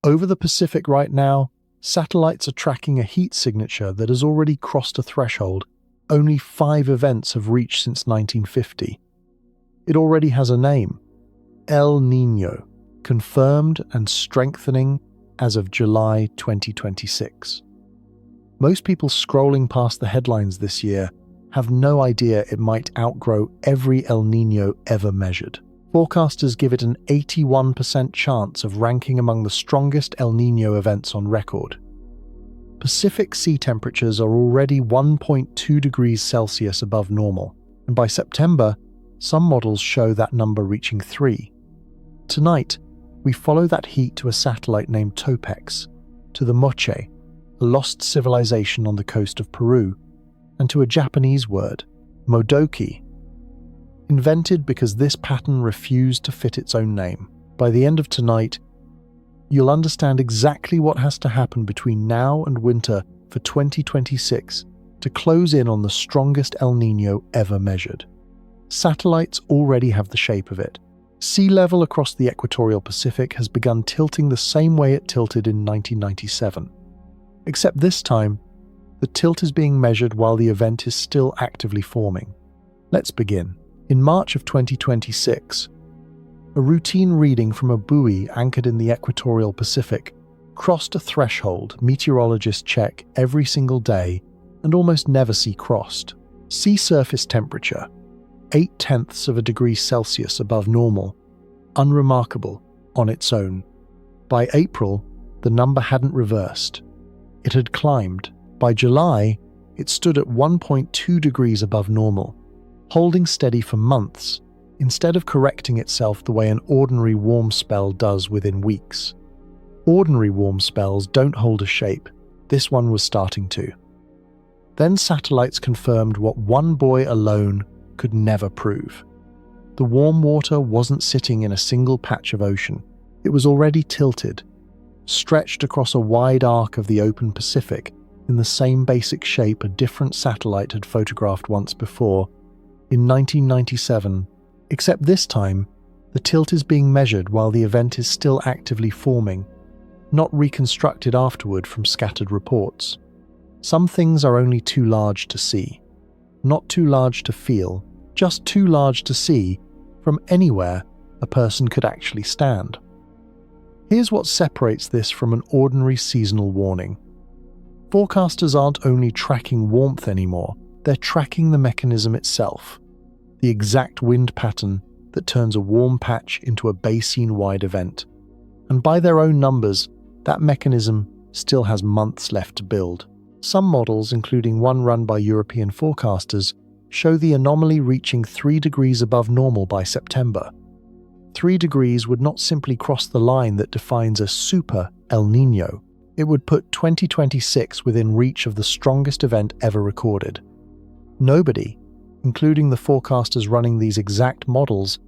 Over the Pacific right now, satellites are tracking a heat signature that has already crossed a threshold only 5 events have reached since 1950. It already has a name: El Niño, confirmed and strengthening as of July 2026. Most people scrolling past the headlines this year have no idea it might outgrow every El Niño ever measured. Forecasters give it an 81% chance of ranking among the strongest El Niño events on record. Pacific sea temperatures are already 1.2 degrees Celsius above normal, and by September, some models show that number reaching 3. Tonight, we follow that heat to a satellite named Topex, to the Moche, a lost civilization on the coast of Peru, and to a Japanese word, Modoki, invented because this pattern refused to fit its own name. By the end of tonight, you'll understand exactly what has to happen between now and winter for 2026 to close in on the strongest El Niño ever measured. Satellites already have the shape of it. Sea level across the equatorial Pacific has begun tilting the same way it tilted in 1997. Except this time, the tilt is being measured while the event is still actively forming. Let's begin. In March of 2026, a routine reading from a buoy anchored in the equatorial Pacific crossed a threshold meteorologists check every single day and almost never see crossed. Sea surface temperature, 0.8 of a degree Celsius above normal, unremarkable on its own. By April, the number hadn't reversed. It had climbed. By July, it stood at 1.2 degrees above normal, holding steady for months, instead of correcting itself the way an ordinary warm spell does within weeks. Ordinary warm spells don't hold a shape. This one was starting to. Then satellites confirmed what one buoy alone could never prove. The warm water wasn't sitting in a single patch of ocean. It was already tilted, stretched across a wide arc of the open Pacific in the same basic shape a different satellite had photographed once before, in 1997, except this time, the tilt is being measured while the event is still actively forming, not reconstructed afterward from scattered reports. Some things are only too large to see, not too large to feel, just too large to see from anywhere a person could actually stand. Here's what separates this from an ordinary seasonal warning. Forecasters aren't only tracking warmth anymore, they're tracking the mechanism itself, the exact wind pattern that turns a warm patch into a basin-wide event. And by their own numbers, that mechanism still has months left to build. Some models, including one run by European forecasters, show the anomaly reaching 3 degrees above normal by September. 3 degrees would not simply cross the line that defines a super El Niño. It would put 2026 within reach of the strongest event ever recorded. Nobody, including the forecasters running these exact models,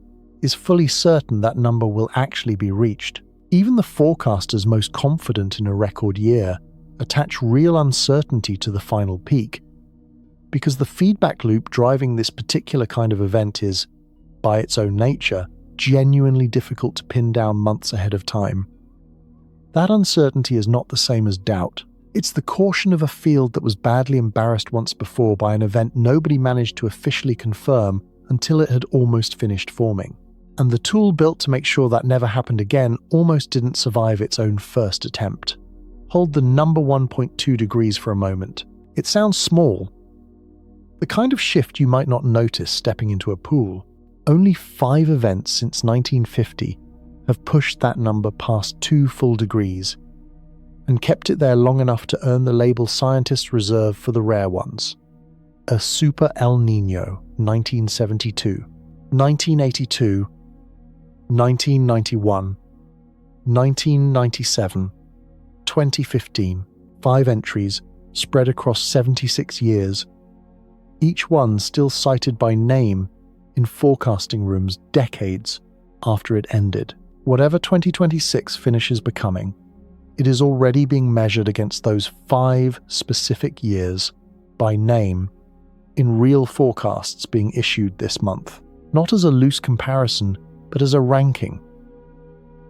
is fully certain that number will actually be reached. Even the forecasters most confident in a record year attach real uncertainty to the final peak, because the feedback loop driving this particular kind of event is, by its own nature, genuinely difficult to pin down months ahead of time. That uncertainty is not the same as doubt. It's the caution of a field that was badly embarrassed once before by an event nobody managed to officially confirm until it had almost finished forming. And the tool built to make sure that never happened again almost didn't survive its own first attempt. Hold the number 1.2 degrees for a moment. It sounds small. The kind of shift you might not notice stepping into a pool. Only 5 events since 1950 have pushed that number past 2 full degrees and kept it there long enough to earn the label scientists reserve for the rare ones. A Super El Niño, 1972, 1982, 1991, 1997, 2015, 5 entries spread across 76 years, each one still cited by name in forecasting rooms decades after it ended. Whatever 2026 finishes becoming, it is already being measured against those 5 specific years by name in real forecasts being issued this month, not as a loose comparison, but as a ranking.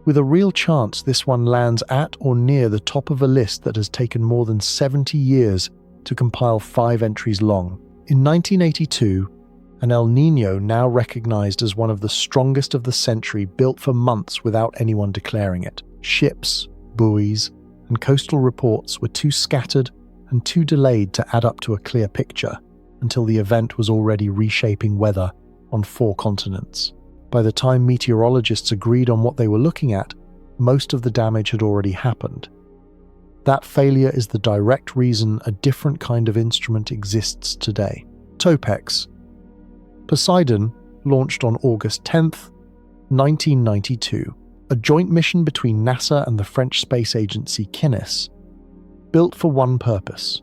with a real chance this one lands at or near the top of a list that has taken more than 70 years to compile 5 entries long. In 1982, an El Niño, now recognized as one of the strongest of the century, built for months without anyone declaring it. Ships, buoys, and coastal reports were too scattered and too delayed to add up to a clear picture until the event was already reshaping weather on 4 continents. By the time meteorologists agreed on what they were looking at, most of the damage had already happened. That failure is the direct reason a different kind of instrument exists today. TOPEX. Poseidon launched on August 10th, 1992, a joint mission between NASA and the French space agency Kinéis, built for one purpose: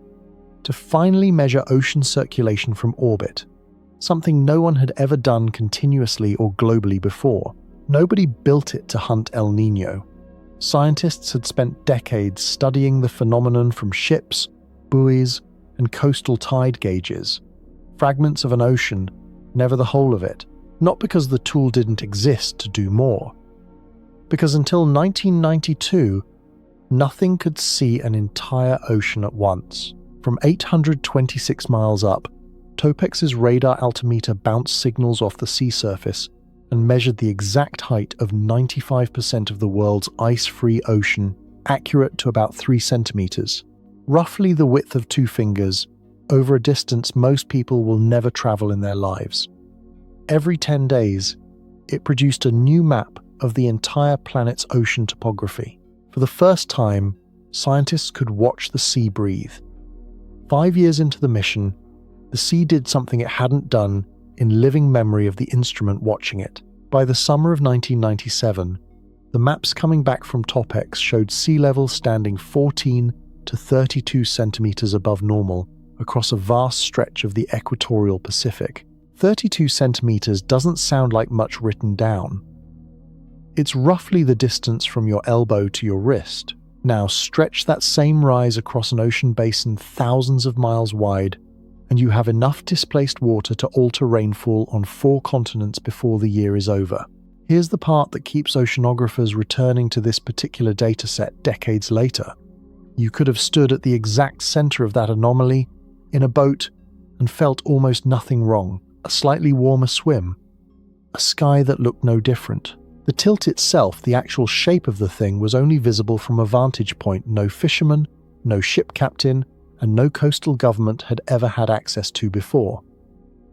to finally measure ocean circulation from orbit, something no one had ever done continuously or globally before. Nobody built it to hunt El Niño. Scientists had spent decades studying the phenomenon from ships, buoys, and coastal tide gauges, fragments of an ocean, never the whole of it, not because the tool didn't exist to do more. Because until 1992, nothing could see an entire ocean at once. From 826 miles up, TOPEX's radar altimeter bounced signals off the sea surface and measured the exact height of 95% of the world's ice-free ocean, accurate to about 3 centimeters, roughly the width of 2 fingers, over a distance most people will never travel in their lives. Every 10 days, it produced a new map of the entire planet's ocean topography. For the first time, scientists could watch the sea breathe. 5 years into the mission, the sea did something it hadn't done in living memory of the instrument watching it. By the summer of 1997, the maps coming back from TOPEX showed sea level standing 14 to 32 centimeters above normal across a vast stretch of the equatorial Pacific. 32 centimeters doesn't sound like much written down. It's roughly the distance from your elbow to your wrist. Now stretch that same rise across an ocean basin thousands of miles wide, and you have enough displaced water to alter rainfall on 4 continents before the year is over. Here's the part that keeps oceanographers returning to this particular dataset decades later. You could have stood at the exact center of that anomaly in a boat and felt almost nothing wrong. A slightly warmer swim, a sky that looked no different. The tilt itself, the actual shape of the thing, was only visible from a vantage point no fisherman, no ship captain, and no coastal government had ever had access to before.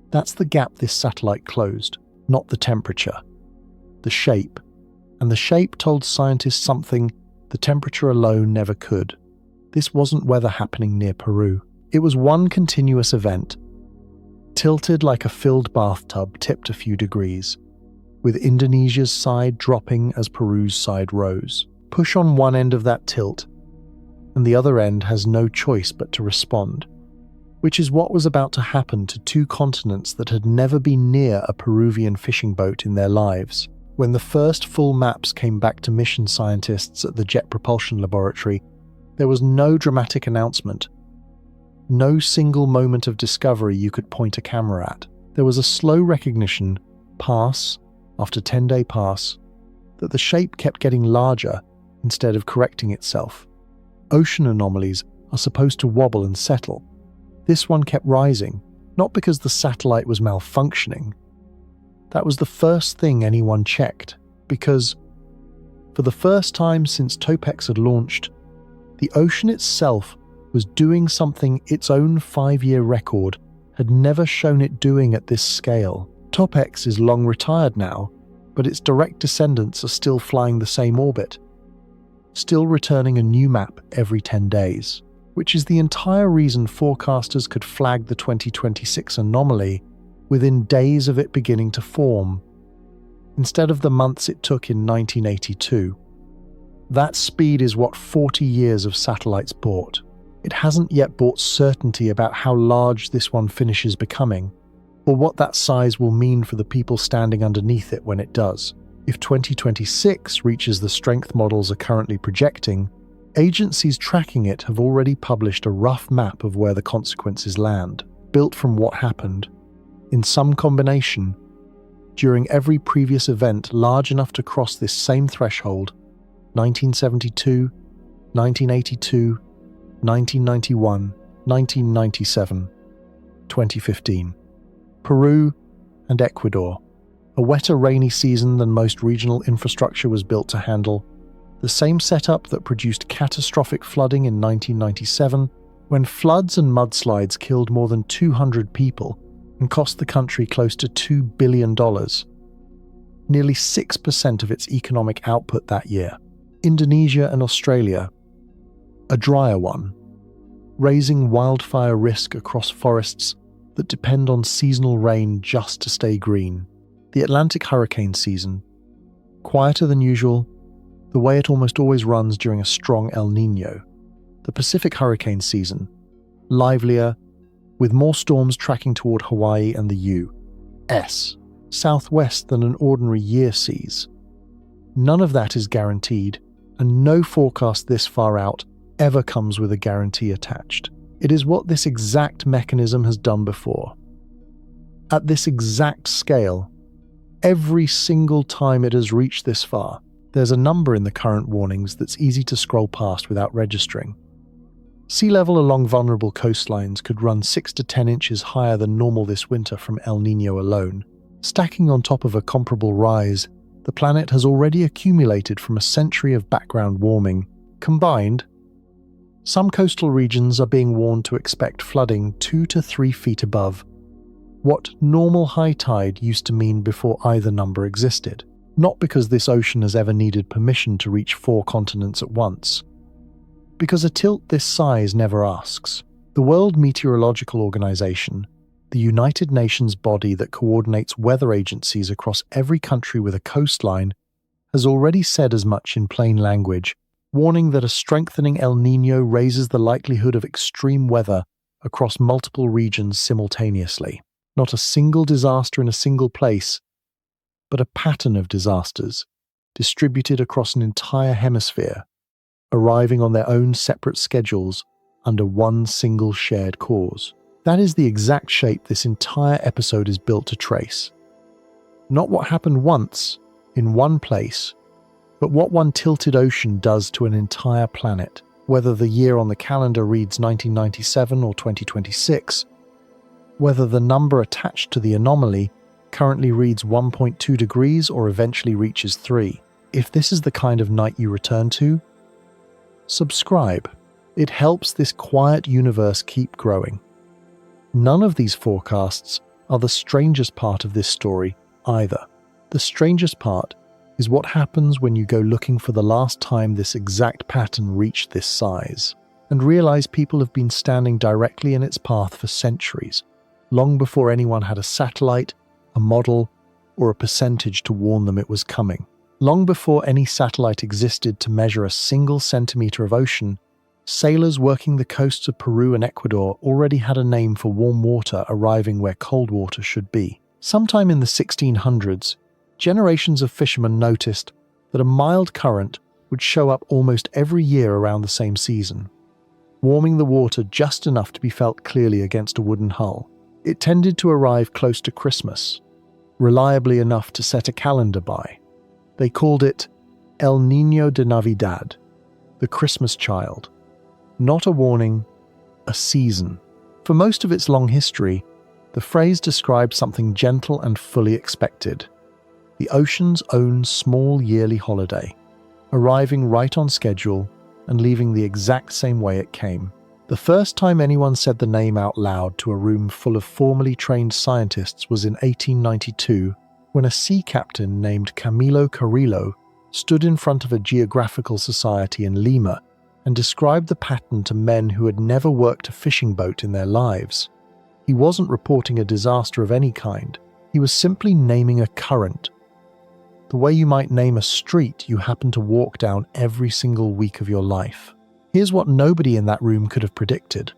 That's the gap this satellite closed, not the temperature. The shape. And the shape told scientists something the temperature alone never could. This wasn't weather happening near Peru. It was one continuous event, tilted like a filled bathtub tipped a few degrees, with Indonesia's side dropping as Peru's side rose. Push on one end of that tilt, and the other end has no choice but to respond, which is what was about to happen to 2 continents that had never been near a Peruvian fishing boat in their lives. When the first full maps came back to mission scientists at the Jet Propulsion Laboratory, there was no dramatic announcement. No single moment of discovery you could point a camera at. There was a slow recognition, pass after 10-day pass, that the shape kept getting larger instead of correcting itself. Ocean anomalies are supposed to wobble and settle. This one kept rising, not because the satellite was malfunctioning. That was the first thing anyone checked, because, for the first time since TOPEX had launched, the ocean itself was doing something its own 5-year record had never shown it doing at this scale. TOPEX is long retired now, but its direct descendants are still flying the same orbit, still returning a new map every 10 days, which is the entire reason forecasters could flag the 2026 anomaly within days of it beginning to form, instead of the months it took in 1982. That speed is what 40 years of satellites brought. It hasn't yet brought certainty about how large this one finishes becoming, or what that size will mean for the people standing underneath it when it does. If 2026 reaches the strength models are currently projecting, agencies tracking it have already published a rough map of where the consequences land, built from what happened, in some combination, during every previous event large enough to cross this same threshold 1972, 1982, 1991, 1997, 2015. Peru and Ecuador. A wetter, rainy season than most regional infrastructure was built to handle. The same setup that produced catastrophic flooding in 1997, when floods and mudslides killed more than 200 people and cost the country close to $2 billion. Nearly 6% of its economic output that year. Indonesia and Australia. A drier one, raising wildfire risk across forests that depend on seasonal rain just to stay green. The Atlantic hurricane season, quieter than usual, the way it almost always runs during a strong El Niño. The Pacific hurricane season, livelier, with more storms tracking toward Hawaii and the U.S., southwest than an ordinary year sees. None of that is guaranteed, and no forecast this far out ever comes with a guarantee attached. It is what this exact mechanism has done before. At this exact scale, every single time it has reached this far, there's a number in the current warnings that's easy to scroll past without registering. Sea level along vulnerable coastlines could run 6 to 10 inches higher than normal this winter from El Niño alone. Stacking on top of a comparable rise, the planet has already accumulated from a century of background warming. Combined, some coastal regions are being warned to expect flooding 2 to 3 feet above what normal high tide used to mean before either number existed. Not because this ocean has ever needed permission to reach 4 continents at once. Because a tilt this size never asks. The World Meteorological Organization, the United Nations body that coordinates weather agencies across every country with a coastline, has already said as much in plain language, warning that a strengthening El Niño raises the likelihood of extreme weather across multiple regions simultaneously. Not a single disaster in a single place, but a pattern of disasters, distributed across an entire hemisphere, arriving on their own separate schedules under one single shared cause. That is the exact shape this entire episode is built to trace. Not what happened once, in one place, but what one tilted ocean does to an entire planet, whether the year on the calendar reads 1997 or 2026, whether the number attached to the anomaly currently reads 1.2 degrees or eventually reaches 3. If this is the kind of night you return to, subscribe. It helps this quiet universe keep growing. None of these forecasts are the strangest part of this story either. The strangest part is what happens when you go looking for the last time this exact pattern reached this size, and realize people have been standing directly in its path for centuries, long before anyone had a satellite, a model, or a percentage to warn them it was coming. Long before any satellite existed to measure a single centimeter of ocean, sailors working the coasts of Peru and Ecuador already had a name for warm water arriving where cold water should be. Sometime in the 1600s, generations of fishermen noticed that a mild current would show up almost every year around the same season, warming the water just enough to be felt clearly against a wooden hull. It tended to arrive close to Christmas, reliably enough to set a calendar by. They called it El Niño de Navidad, the Christmas child. Not a warning, a season. For most of its long history, the phrase described something gentle and fully expected. The ocean's own small yearly holiday, arriving right on schedule and leaving the exact same way it came. The first time anyone said the name out loud to a room full of formally trained scientists was in 1892, when a sea captain named Camilo Carrillo stood in front of a geographical society in Lima and described the pattern to men who had never worked a fishing boat in their lives. He wasn't reporting a disaster of any kind. He was simply naming a current. The way you might name a street you happen to walk down every single week of your life. Here's what nobody in that room could have predicted.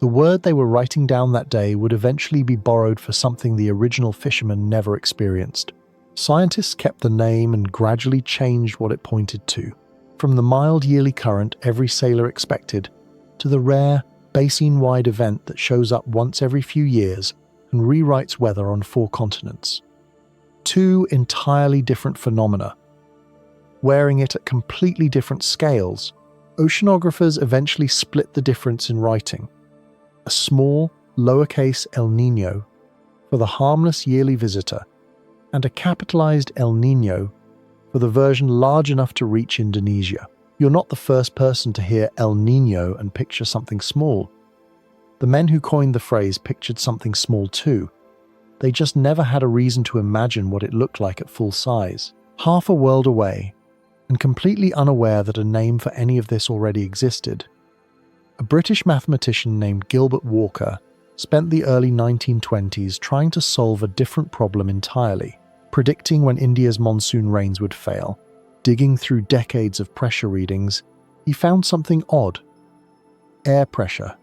The word they were writing down that day would eventually be borrowed for something the original fisherman never experienced. Scientists kept the name and gradually changed what it pointed to, from the mild yearly current every sailor expected, to the rare, basin-wide event that shows up once every few years and rewrites weather on 4 continents. 2 entirely different phenomena. wearing it at completely different scales. Oceanographers eventually split the difference in writing. A small, lowercase El Niño for the harmless yearly visitor, and a capitalized El Niño for the version large enough to reach Indonesia. You're not the first person to hear El Niño and picture something small. The men who coined the phrase pictured something small too. They just never had a reason to imagine what it looked like at full size. Half a world away, and completely unaware that a name for any of this already existed, a British mathematician named Gilbert Walker spent the early 1920s trying to solve a different problem entirely, predicting when India's monsoon rains would fail. Digging through decades of pressure readings, he found something odd. Air pressure.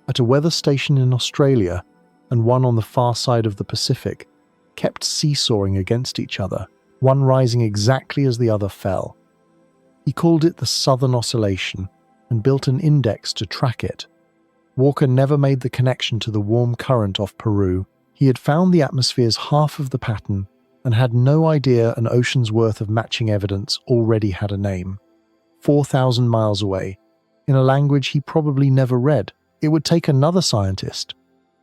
At a weather station in Australia and one on the far side of the Pacific kept seesawing against each other, one rising exactly as the other fell. He called it the Southern Oscillation and built an index to track it. Walker never made the connection to the warm current off Peru. He had found the atmosphere's half of the pattern and had no idea an ocean's worth of matching evidence already had a name. 4,000 miles away, in a language he probably never read. It would take another scientist,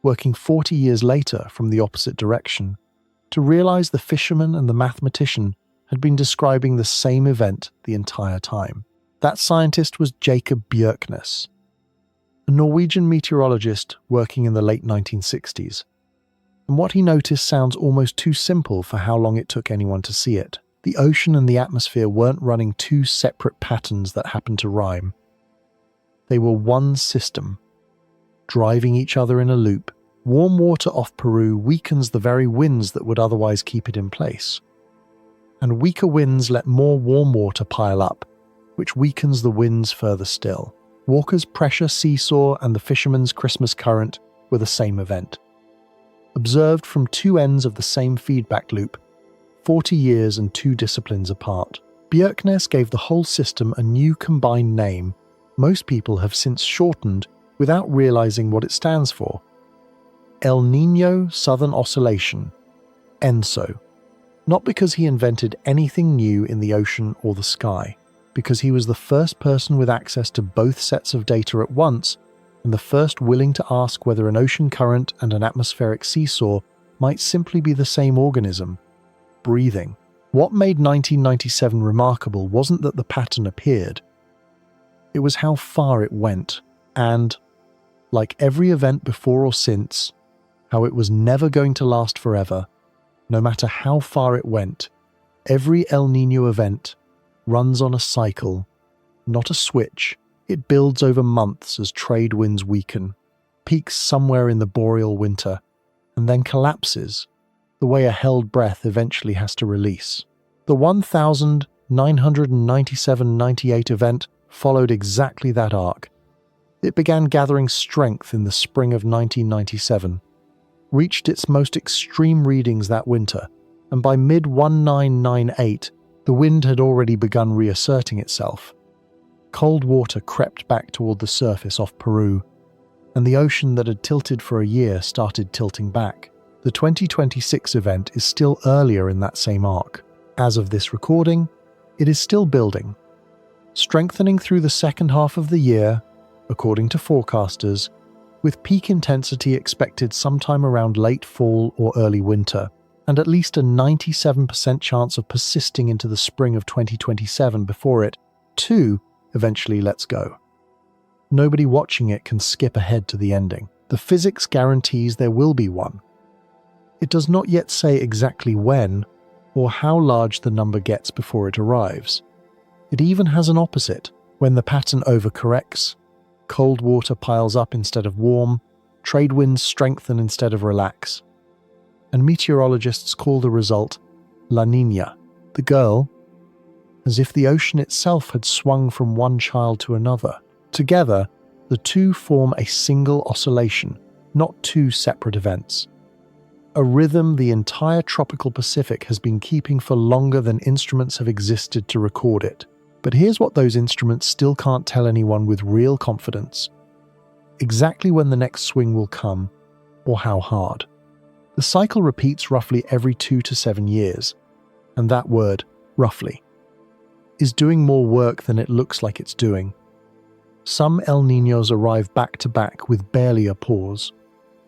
working 40 years later from the opposite direction, to realize the fisherman and the mathematician had been describing the same event the entire time. That scientist was Jacob Bjerknes, a Norwegian meteorologist working in the late 1960s. And what he noticed sounds almost too simple for how long it took anyone to see it. The ocean and the atmosphere weren't running two separate patterns that happened to rhyme. They were one system, driving each other in a loop. Warm water off Peru weakens the very winds that would otherwise keep it in place. And weaker winds let more warm water pile up, which weakens the winds further still. Walker's pressure seesaw and the fisherman's Christmas current were the same event. Observed from two ends of the same feedback loop, 40 years and two disciplines apart. Bjerknes gave the whole system a new combined name most people have since shortened without realizing what it stands for. El Niño Southern Oscillation, ENSO. Not because he invented anything new in the ocean or the sky, because he was the first person with access to both sets of data at once and the first willing to ask whether an ocean current and an atmospheric seesaw might simply be the same organism, breathing. What made 1997 remarkable wasn't that the pattern appeared. It was how far it went, and, like every event before or since, how it was never going to last forever. No matter how far it went, every El Niño event runs on a cycle, not a switch. It builds over months as trade winds weaken, peaks somewhere in the boreal winter, and then collapses, the way a held breath eventually has to release. The 1997-98 event followed exactly that arc. It began gathering strength in the spring of 1997, reached its most extreme readings that winter, and by mid-1998, the wind had already begun reasserting itself. Cold water crept back toward the surface off Peru, and the ocean that had tilted for a year started tilting back. The 2026 event is still earlier in that same arc. As of this recording, it is still building, strengthening through the second half of the year, according to forecasters, with peak intensity expected sometime around late fall or early winter, and at least a 97% chance of persisting into the spring of 2027 before it, too, eventually lets go. Nobody watching it can skip ahead to the ending. The physics guarantees there will be one. It does not yet say exactly when or how large the number gets before it arrives. It even has an opposite. When the pattern overcorrects, cold water piles up instead of warm, trade winds strengthen instead of relax. And meteorologists call the result La Niña, the girl, as if the ocean itself had swung from one child to another. Together, the two form a single oscillation, not two separate events. A rhythm the entire tropical Pacific has been keeping for longer than instruments have existed to record it. But here's what those instruments still can't tell anyone with real confidence: exactly when the next swing will come, or how hard. The cycle repeats roughly every 2 to 7 years, and that word, roughly, is doing more work than it looks like it's doing. Some El Niños arrive back-to-back with barely a pause.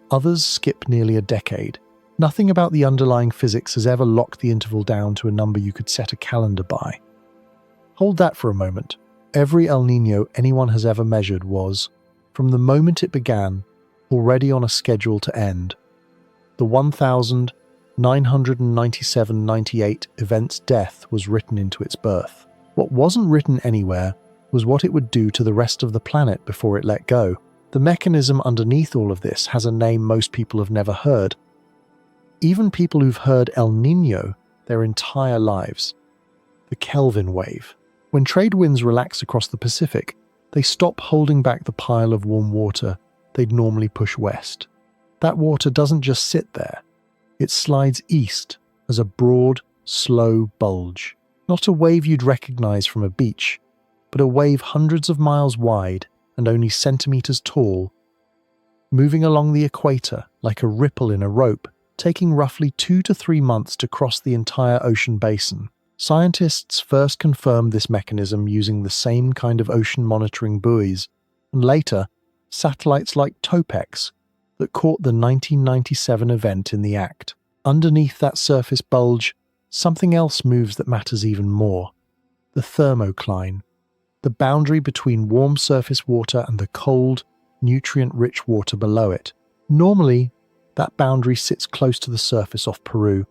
Others skip nearly a decade. Nothing about the underlying physics has ever locked the interval down to a number you could set a calendar by. Hold that for a moment. Every El Niño anyone has ever measured was, from the moment it began, already on a schedule to end. The 1997-98 event's death was written into its birth. What wasn't written anywhere was what it would do to the rest of the planet before it let go. The mechanism underneath all of this has a name most people have never heard. Even people who've heard El Niño their entire lives. The Kelvin wave. When trade winds relax across the Pacific, they stop holding back the pile of warm water they'd normally push west. That water doesn't just sit there. It slides east as a broad, slow bulge. Not a wave you'd recognize from a beach, but a wave hundreds of miles wide and only centimeters tall, moving along the equator like a ripple in a rope, taking roughly 2 to 3 months to cross the entire ocean basin. Scientists first confirmed this mechanism using the same kind of ocean monitoring buoys, and later, satellites like TOPEX that caught the 1997 event in the act. Underneath that surface bulge, something else moves that matters even more. The thermocline, the boundary between warm surface water and the cold, nutrient-rich water below it. Normally, that boundary sits close to the surface off Peru,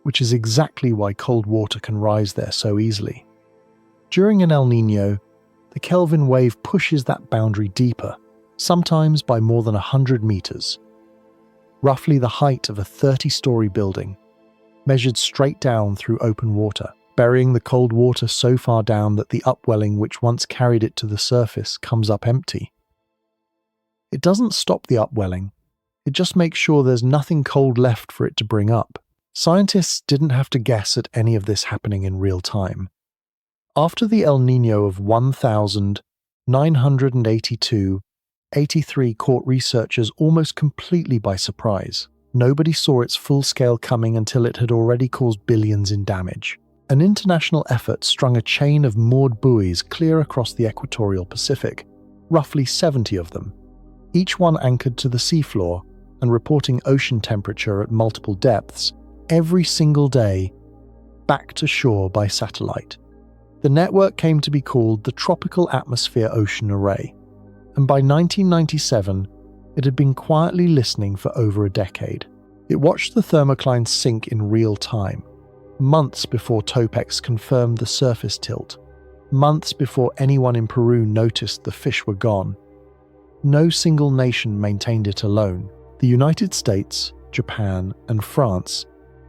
which is exactly why cold water can rise there so easily. During an El Niño, the Kelvin wave pushes that boundary deeper, sometimes by more than 100 meters. Roughly the height of a 30-story building, measured straight down through open water, burying the cold water so far down that the upwelling which once carried it to the surface comes up empty. It doesn't stop the upwelling, it just makes sure there's nothing cold left for it to bring up. Scientists didn't have to guess at any of this happening in real time. After the El Niño of 1982-83 caught researchers almost completely by surprise. Nobody saw its full scale coming until it had already caused billions in damage. An international effort strung a chain of moored buoys clear across the equatorial Pacific, roughly 70 of them, each one anchored to the seafloor and reporting ocean temperature at multiple depths every single day, back to shore by satellite. The network came to be called the Tropical Atmosphere Ocean Array, and by 1997, it had been quietly listening for over a decade. It watched the thermocline sink in real time, months before TOPEX confirmed the surface tilt, months before anyone in Peru noticed the fish were gone. No single nation maintained it alone. The United States, Japan, and France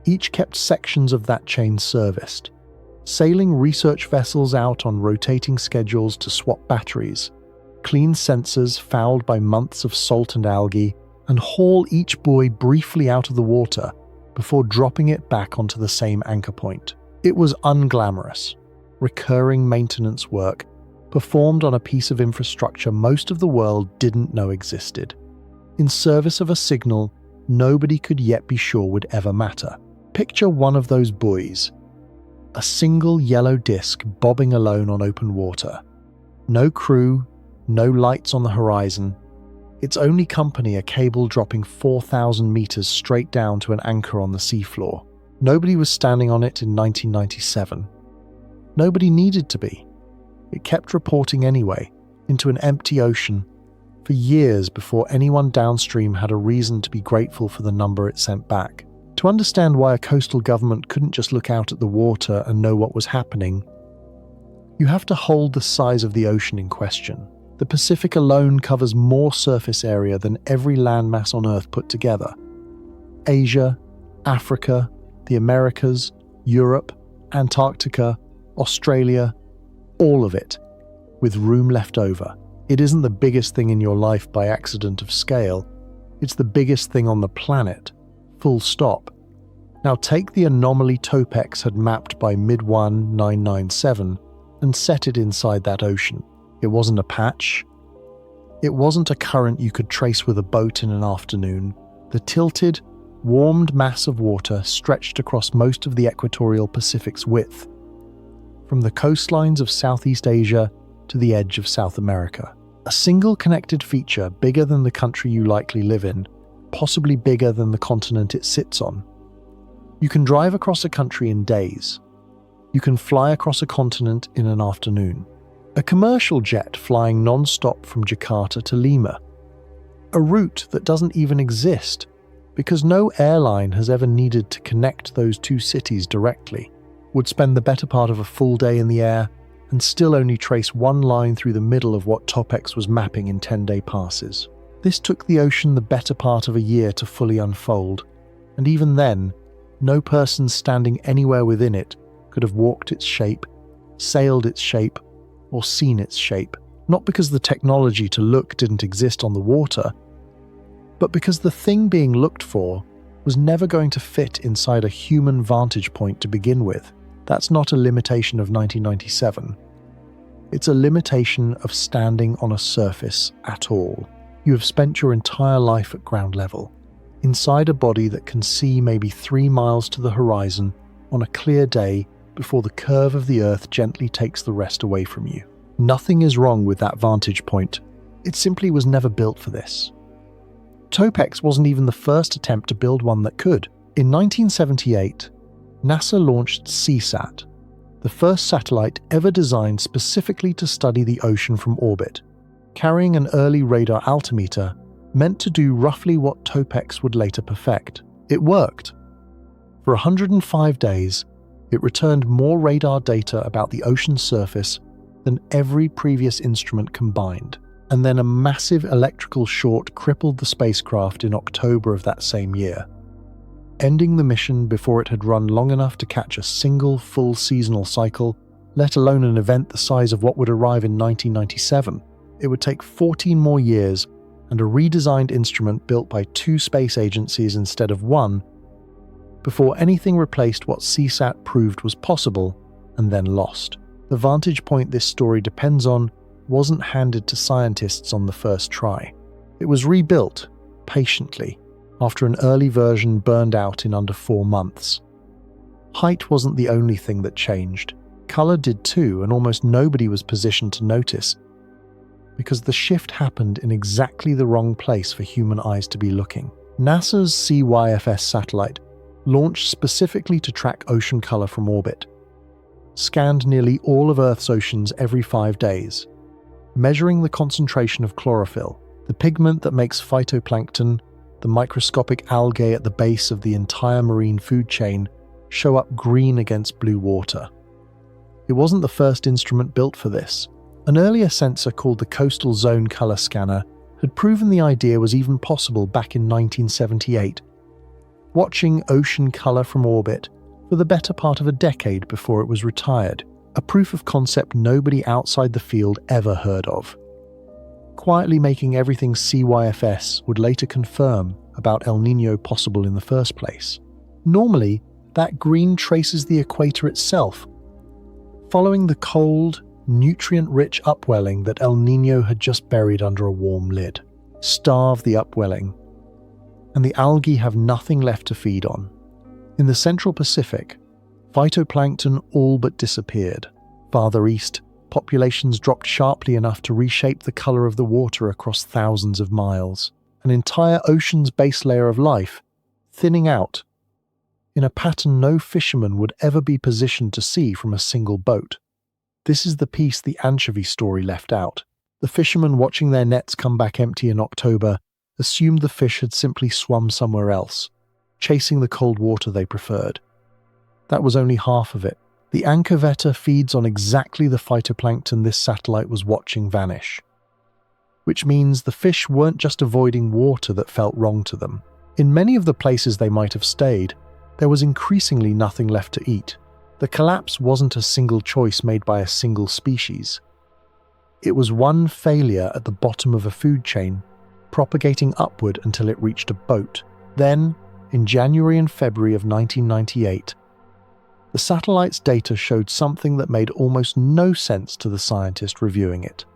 each kept sections of that chain serviced, sailing research vessels out on rotating schedules to swap batteries, clean sensors fouled by months of salt and algae, and haul each buoy briefly out of the water before dropping it back onto the same anchor point. It was unglamorous, recurring maintenance work performed on a piece of infrastructure most of the world didn't know existed, in service of a signal nobody could yet be sure would ever matter. Picture one of those buoys, a single yellow disc bobbing alone on open water. No crew, no lights on the horizon. Its only company a cable dropping 4,000 meters straight down to an anchor on the seafloor. Nobody was standing on it in 1997. Nobody needed to be. It kept reporting anyway, into an empty ocean, for years before anyone downstream had a reason to be grateful for the number it sent back. To understand why a coastal government couldn't just look out at the water and know what was happening, you have to hold the size of the ocean in question. The Pacific alone covers more surface area than every landmass on Earth put together. Asia, Africa, the Americas, Europe, Antarctica, Australia, all of it, with room left over. It isn't the biggest thing in your life by accident of scale. It's the biggest thing on the planet. Full stop. Now take the anomaly TOPEX had mapped by mid-1997 and set it inside that ocean. It wasn't a patch. It wasn't a current you could trace with a boat in an afternoon. The tilted, warmed mass of water stretched across most of the equatorial Pacific's width. from the coastlines of Southeast Asia to the edge of South America. A single connected feature bigger than the country you likely live in, possibly bigger than the continent it sits on. You can drive across a country in days. You can fly across a continent in an afternoon. A commercial jet flying non-stop from Jakarta to Lima. A route that doesn't even exist because no airline has ever needed to connect those two cities directly, would spend the better part of a full day in the air and still only trace one line through the middle of what Topex was mapping in 10-day passes. This took the ocean the better part of a year to fully unfold, and even then, no person standing anywhere within it could have walked its shape, sailed its shape, or seen its shape, not because the technology to look didn't exist on the water, but because the thing being looked for was never going to fit inside a human vantage point to begin with. That's not a limitation of 1997. It's a limitation of standing on a surface at all. You have spent your entire life at ground level, inside a body that can see maybe 3 miles to the horizon on a clear day before the curve of the earth gently takes the rest away from you. Nothing is wrong with that vantage point. It simply was never built for this. Topex wasn't even the first attempt to build one that could. In 1978, NASA launched CSAT, the first satellite ever designed specifically to study the ocean from orbit, carrying an early radar altimeter meant to do roughly what Topex would later perfect. It worked. For 105 days, it returned more radar data about the ocean's surface than every previous instrument combined. And then a massive electrical short crippled the spacecraft in October of that same year, ending the mission before it had run long enough to catch a single full seasonal cycle, let alone an event the size of what would arrive in 1997. It would take 14 more years and a redesigned instrument built by 2 space agencies instead of 1 before anything replaced what CSAT proved was possible and then lost. The vantage point this story depends on wasn't handed to scientists on the first try. It was rebuilt, patiently, after an early version burned out in under 4 months. Height wasn't the only thing that changed. Color did too, and almost nobody was positioned to notice, because the shift happened in exactly the wrong place for human eyes to be looking. NASA's CYFS satellite, launched specifically to track ocean color from orbit, scanned nearly all of Earth's oceans every 5 days, measuring the concentration of chlorophyll, the pigment that makes phytoplankton, the microscopic algae at the base of the entire marine food chain, show up green against blue water. It wasn't the first instrument built for this. An earlier sensor called the Coastal Zone Color Scanner had proven the idea was even possible back in 1978, watching ocean color from orbit for the better part of a decade before it was retired, a proof of concept nobody outside the field ever heard of. Quietly making everything CYFS would later confirm about El Niño possible in the first place. Normally, that green traces the equator itself, following the cold, nutrient-rich upwelling that El Niño had just buried under a warm lid. Starve the upwelling, and the algae have nothing left to feed on. In the Central Pacific, phytoplankton all but disappeared. Farther east, populations dropped sharply enough to reshape the color of the water across thousands of miles. An entire ocean's base layer of life, thinning out, in a pattern no fisherman would ever be positioned to see from a single boat. This is the piece the anchovy story left out. The fishermen watching their nets come back empty in October assumed the fish had simply swum somewhere else, chasing the cold water they preferred. That was only half of it. The anchoveta feeds on exactly the phytoplankton this satellite was watching vanish. Which means the fish weren't just avoiding water that felt wrong to them. In many of the places they might have stayed, there was increasingly nothing left to eat. The collapse wasn't a single choice made by a single species. It was one failure at the bottom of a food chain, propagating upward until it reached a boat. Then, in January and February of 1998, the satellite's data showed something that made almost no sense to the scientist reviewing it.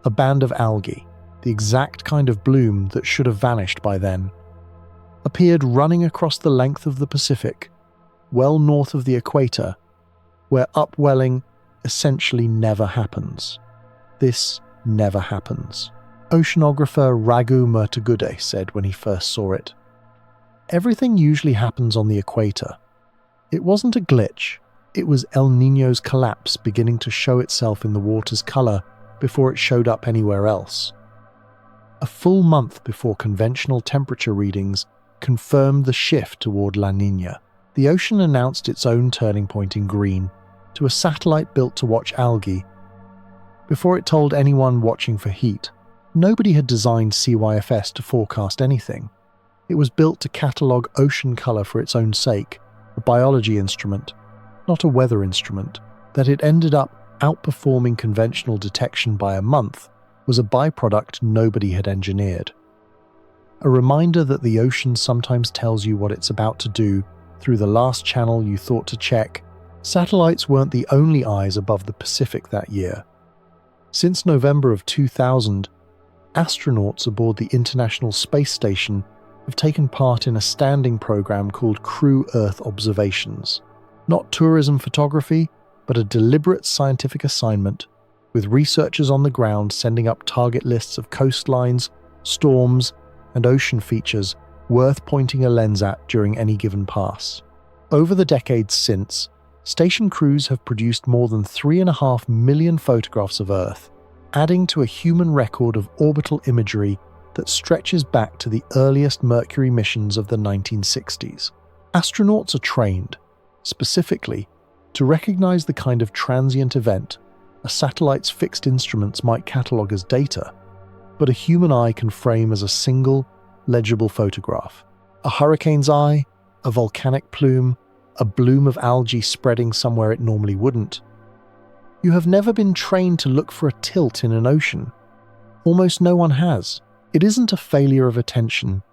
A band of algae, the exact kind of bloom that should have vanished by then, appeared running across the length of the Pacific, well north of the equator, where upwelling essentially never happens. This never happens. Oceanographer Raghu Murtagude said when he first saw it. Everything usually happens on the equator. It wasn't a glitch. It was El Niño's collapse beginning to show itself in the water's color before it showed up anywhere else. A full month before conventional temperature readings confirmed the shift toward La Niña, the ocean announced its own turning point in green to a satellite built to watch algae. Before it told anyone watching for heat, nobody had designed CYFS to forecast anything. It was built to catalogue ocean colour for its own sake, a biology instrument, not a weather instrument. That it ended up outperforming conventional detection by a month was a byproduct nobody had engineered. A reminder that the ocean sometimes tells you what it's about to do through the last channel you thought to check. Satellites weren't the only eyes above the Pacific that year. Since November of 2000, astronauts aboard the International Space Station have taken part in a standing program called Crew Earth Observations. Not tourism photography, but a deliberate scientific assignment, with researchers on the ground sending up target lists of coastlines, storms, and ocean features worth pointing a lens at during any given pass. Over the decades since, station crews have produced more than 3.5 million photographs of Earth, adding to a human record of orbital imagery that stretches back to the earliest Mercury missions of the 1960s. Astronauts are trained, specifically, to recognize the kind of transient event a satellite's fixed instruments might catalogue as data, but a human eye can frame as a single, legible photograph. A hurricane's eye, a volcanic plume, a bloom of algae spreading somewhere it normally wouldn't. You have never been trained to look for a tilt in an ocean. Almost no one has. It isn't a failure of attention.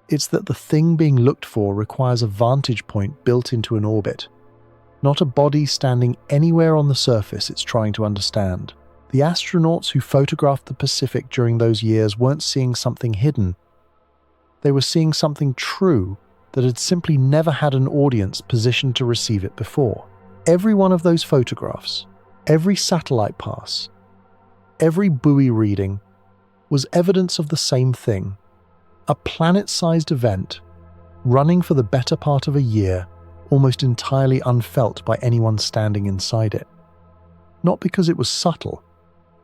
It's that the thing being looked for requires a vantage point built into an orbit, not a body standing anywhere on the surface it's trying to understand. The astronauts who photographed the Pacific during those years weren't seeing something hidden. They were seeing something true that had simply never had an audience positioned to receive it before. Every one of those photographs, every satellite pass, every buoy reading was evidence of the same thing. A planet-sized event, running for the better part of a year, almost entirely unfelt by anyone standing inside it. Not because it was subtle,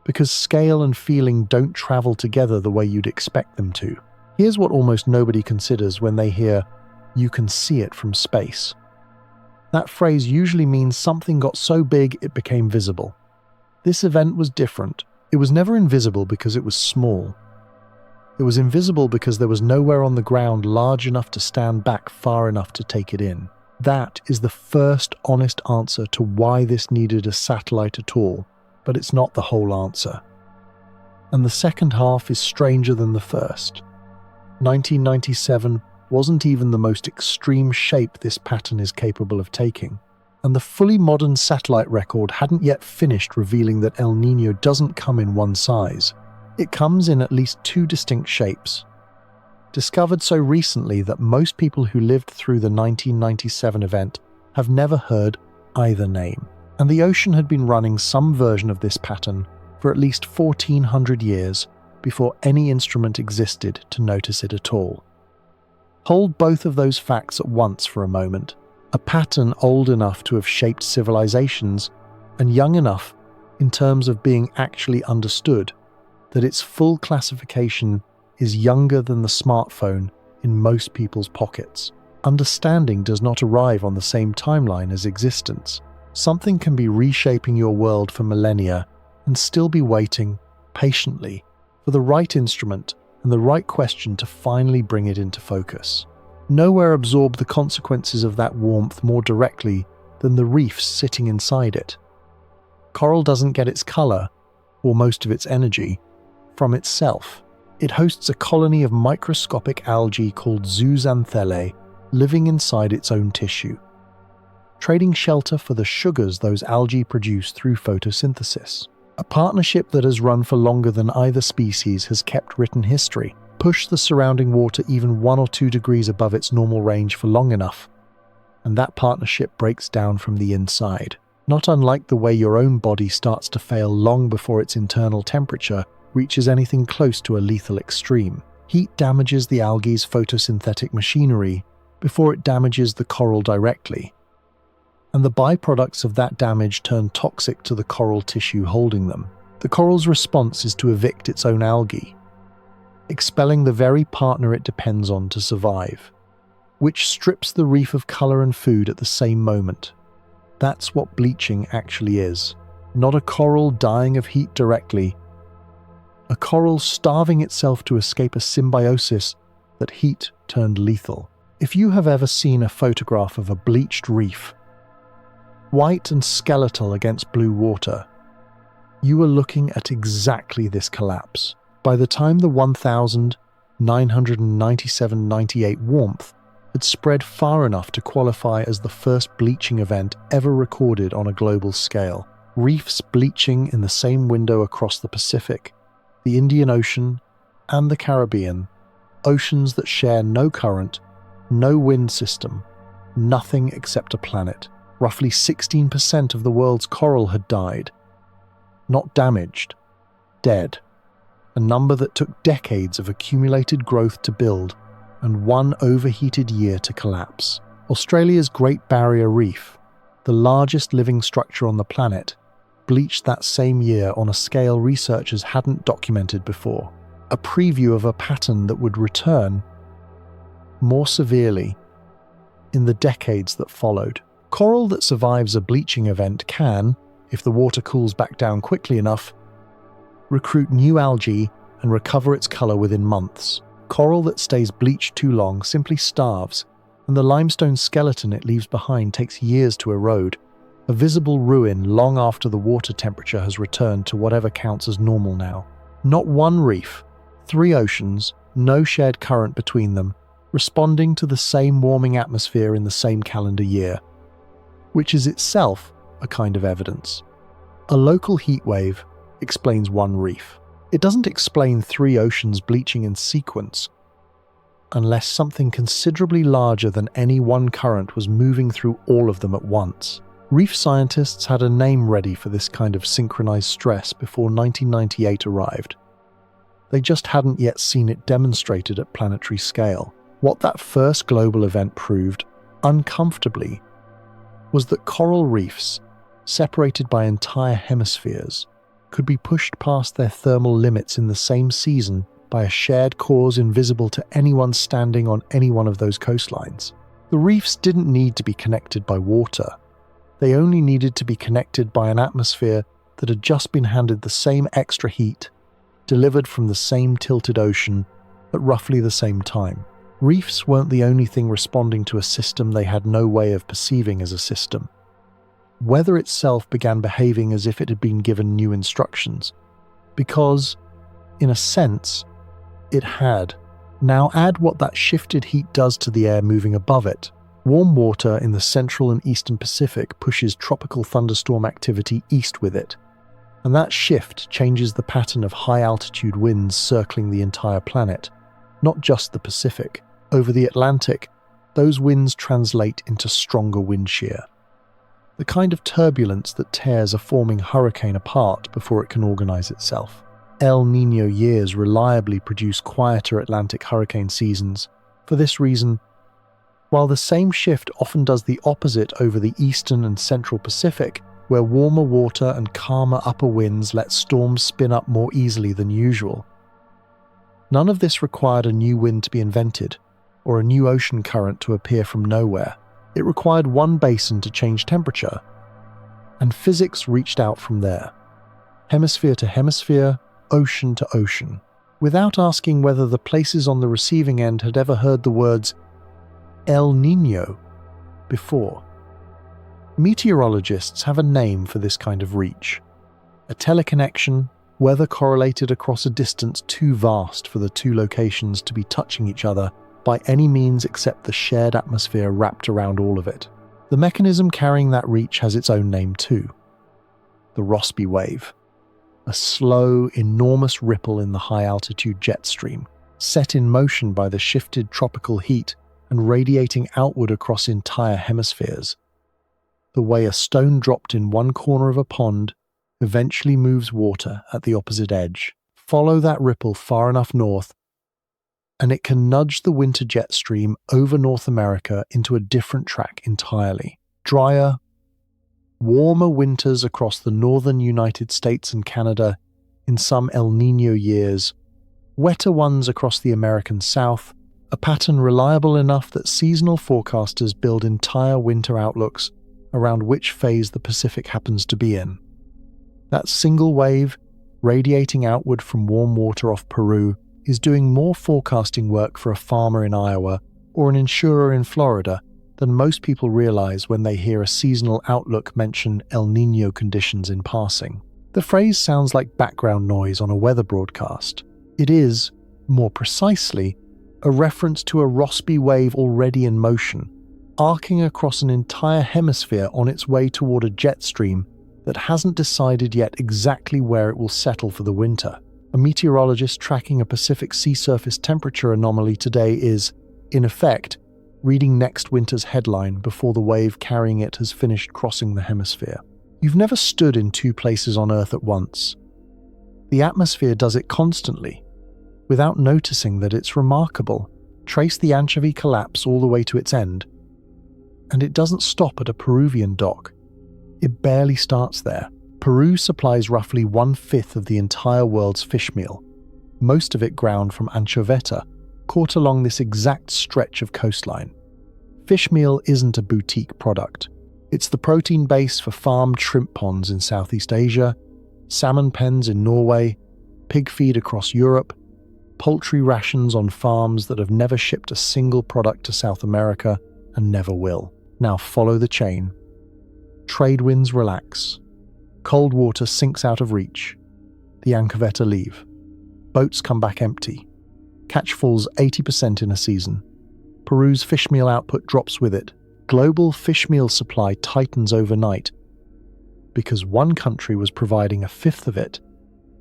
because scale and feeling don't travel together the way you'd expect them to. Here's what almost nobody considers when they hear, "You can see it from space." That phrase usually means something got so big it became visible. This event was different. It was never invisible because it was small. It was invisible because there was nowhere on the ground large enough to stand back far enough to take it in. That is the first honest answer to why this needed a satellite at all, but it's not the whole answer. And the second half is stranger than the first. 1997 wasn't even the most extreme shape this pattern is capable of taking, and the fully modern satellite record hadn't yet finished revealing that El Niño doesn't come in one size. It comes in at least two distinct shapes, discovered so recently that most people who lived through the 1997 event have never heard either name. And the ocean had been running some version of this pattern for at least 1,400 years before any instrument existed to notice it at all. Hold both of those facts at once for a moment. A pattern old enough to have shaped civilizations, and young enough, in terms of being actually understood, that its full classification is younger than the smartphone in most people's pockets. Understanding does not arrive on the same timeline as existence. Something can be reshaping your world for millennia and still be waiting, patiently, for the right instrument and the right question to finally bring it into focus. Nowhere absorbed the consequences of that warmth more directly than the reefs sitting inside it. Coral doesn't get its color, or most of its energy, from itself. It hosts a colony of microscopic algae called zooxanthellae living inside its own tissue, trading shelter for the sugars those algae produce through photosynthesis. A partnership that has run for longer than either species has kept written history, pushed the surrounding water even 1 or 2 degrees above its normal range for long enough, and that partnership breaks down from the inside. Not unlike the way your own body starts to fail long before its internal temperature reaches anything close to a lethal extreme. Heat damages the algae's photosynthetic machinery before it damages the coral directly, and the byproducts of that damage turn toxic to the coral tissue holding them. The coral's response is to evict its own algae, expelling the very partner it depends on to survive, which strips the reef of color and food at the same moment. That's what bleaching actually is. Not a coral dying of heat directly, a coral starving itself to escape a symbiosis that heat turned lethal. If you have ever seen a photograph of a bleached reef, white and skeletal against blue water, you are looking at exactly this collapse. By the time the 1997-98 warmth had spread far enough to qualify as the first bleaching event ever recorded on a global scale, reefs bleaching in the same window across the Pacific, the Indian Ocean, and the Caribbean, oceans that share no current, no wind system, nothing except a planet. Roughly 16% of the world's coral had died. Not damaged, dead. A number that took decades of accumulated growth to build and one overheated year to collapse. Australia's Great Barrier Reef, the largest living structure on the planet, bleached that same year on a scale researchers hadn't documented before. A preview of a pattern that would return more severely in the decades that followed. Coral that survives a bleaching event can, if the water cools back down quickly enough, recruit new algae and recover its color within months. Coral that stays bleached too long simply starves, and the limestone skeleton it leaves behind takes years to erode, a visible ruin long after the water temperature has returned to whatever counts as normal now. Not one reef, 3 oceans, no shared current between them, responding to the same warming atmosphere in the same calendar year, which is itself a kind of evidence. A local heat wave explains one reef. It doesn't explain 3 oceans bleaching in sequence, unless something considerably larger than any one current was moving through all of them at once. Reef scientists had a name ready for this kind of synchronized stress before 1998 arrived. They just hadn't yet seen it demonstrated at planetary scale. What that first global event proved, uncomfortably, was that coral reefs, separated by entire hemispheres, could be pushed past their thermal limits in the same season by a shared cause invisible to anyone standing on any one of those coastlines. The reefs didn't need to be connected by water. They only needed to be connected by an atmosphere that had just been handed the same extra heat, delivered from the same tilted ocean at roughly the same time. Reefs weren't the only thing responding to a system they had no way of perceiving as a system. Weather itself began behaving as if it had been given new instructions, because, in a sense, it had. Now add what that shifted heat does to the air moving above it. Warm water in the central and eastern Pacific pushes tropical thunderstorm activity east with it, and that shift changes the pattern of high-altitude winds circling the entire planet, not just the Pacific. Over the Atlantic, those winds translate into stronger wind shear, the kind of turbulence that tears a forming hurricane apart before it can organize itself. El Niño years reliably produce quieter Atlantic hurricane seasons. For this reason, while the same shift often does the opposite over the eastern and central Pacific, where warmer water and calmer upper winds let storms spin up more easily than usual. None of this required a new wind to be invented, or a new ocean current to appear from nowhere. It required one basin to change temperature, and physics reached out from there, hemisphere to hemisphere, ocean to ocean, without asking whether the places on the receiving end had ever heard the words El Niño before. Meteorologists have a name for this kind of reach. A teleconnection, weather correlated across a distance too vast for the two locations to be touching each other by any means except the shared atmosphere wrapped around all of it. The mechanism carrying that reach has its own name too. The Rossby wave. A slow, enormous ripple in the high-altitude jet stream, set in motion by the shifted tropical heat and radiating outward across entire hemispheres. the way a stone dropped in one corner of a pond eventually moves water at the opposite edge. Follow that ripple far enough north, and it can nudge the winter jet stream over North America into a different track entirely. Drier, warmer winters across the northern United States and Canada in some El Niño years, wetter ones across the American South, a pattern reliable enough that seasonal forecasters build entire winter outlooks around which phase the Pacific happens to be in. That single wave, radiating outward from warm water off Peru, is doing more forecasting work for a farmer in Iowa or an insurer in Florida than most people realize when they hear a seasonal outlook mention El Niño conditions in passing. The phrase sounds like background noise on a weather broadcast. It is, more precisely, a reference to a Rossby wave already in motion, arcing across an entire hemisphere on its way toward a jet stream that hasn't decided yet exactly where it will settle for the winter. A meteorologist tracking a Pacific sea surface temperature anomaly today is, in effect, reading next winter's headline before the wave carrying it has finished crossing the hemisphere. You've never stood in two places on Earth at once. The atmosphere does it constantly, without noticing that it's remarkable. Trace the anchovy collapse all the way to its end, and it doesn't stop at a Peruvian dock. It barely starts there. Peru supplies roughly 1/5 of the entire world's fish meal, most of it ground from anchoveta, caught along this exact stretch of coastline. Fish meal isn't a boutique product. It's the protein base for farmed shrimp ponds in Southeast Asia, salmon pens in Norway, pig feed across Europe, poultry rations on farms that have never shipped a single product to South America and never will. Now follow the chain. Trade winds relax. Cold water sinks out of reach. The anchoveta leave. Boats come back empty. Catch falls 80% in a season. Peru's fish meal output drops with it. Global fish meal supply tightens overnight. Because one country was providing 1/5 of it,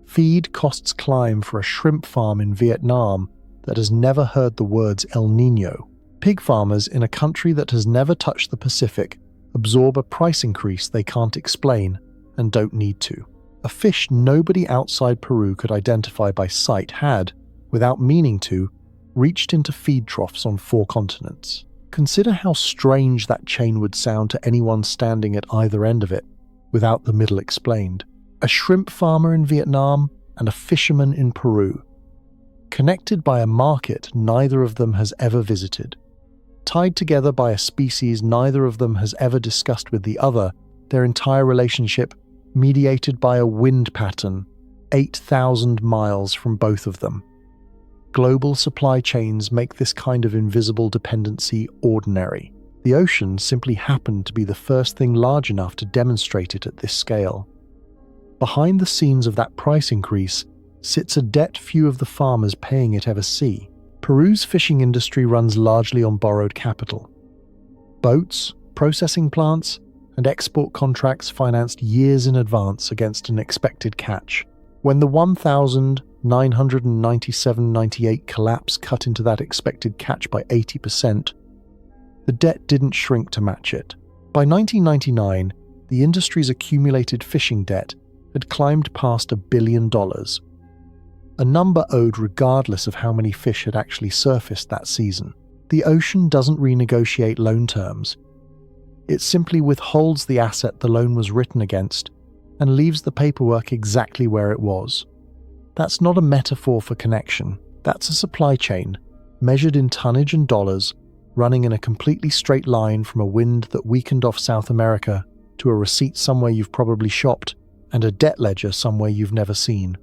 feed costs climb for a shrimp farm in Vietnam that has never heard the words El Niño. Pig farmers in a country that has never touched the Pacific absorb a price increase they can't explain and don't need to. A fish nobody outside Peru could identify by sight had, without meaning to, reached into feed troughs on 4 continents. Consider how strange that chain would sound to anyone standing at either end of it, without the middle explained. A shrimp farmer in Vietnam and a fisherman in Peru, connected by a market neither of them has ever visited. Tied together by a species neither of them has ever discussed with the other, their entire relationship mediated by a wind pattern 8,000 miles from both of them. Global supply chains make this kind of invisible dependency ordinary. The ocean simply happened to be the first thing large enough to demonstrate it at this scale. Behind the scenes of that price increase sits a debt few of the farmers paying it ever see. Peru's fishing industry runs largely on borrowed capital. Boats, processing plants, and export contracts financed years in advance against an expected catch. When the 1,997.98 collapse cut into that expected catch by 80%, the debt didn't shrink to match it. By 1999, the industry's accumulated fishing debt had climbed past $1 billion, a number owed regardless of how many fish had actually surfaced that season. The ocean doesn't renegotiate loan terms. It simply withholds the asset the loan was written against and leaves the paperwork exactly where it was. That's not a metaphor for connection. That's a supply chain, measured in tonnage and dollars, running in a completely straight line from a wind that weakened off South America to a receipt somewhere you've probably shopped and a debt ledger somewhere you've never seen.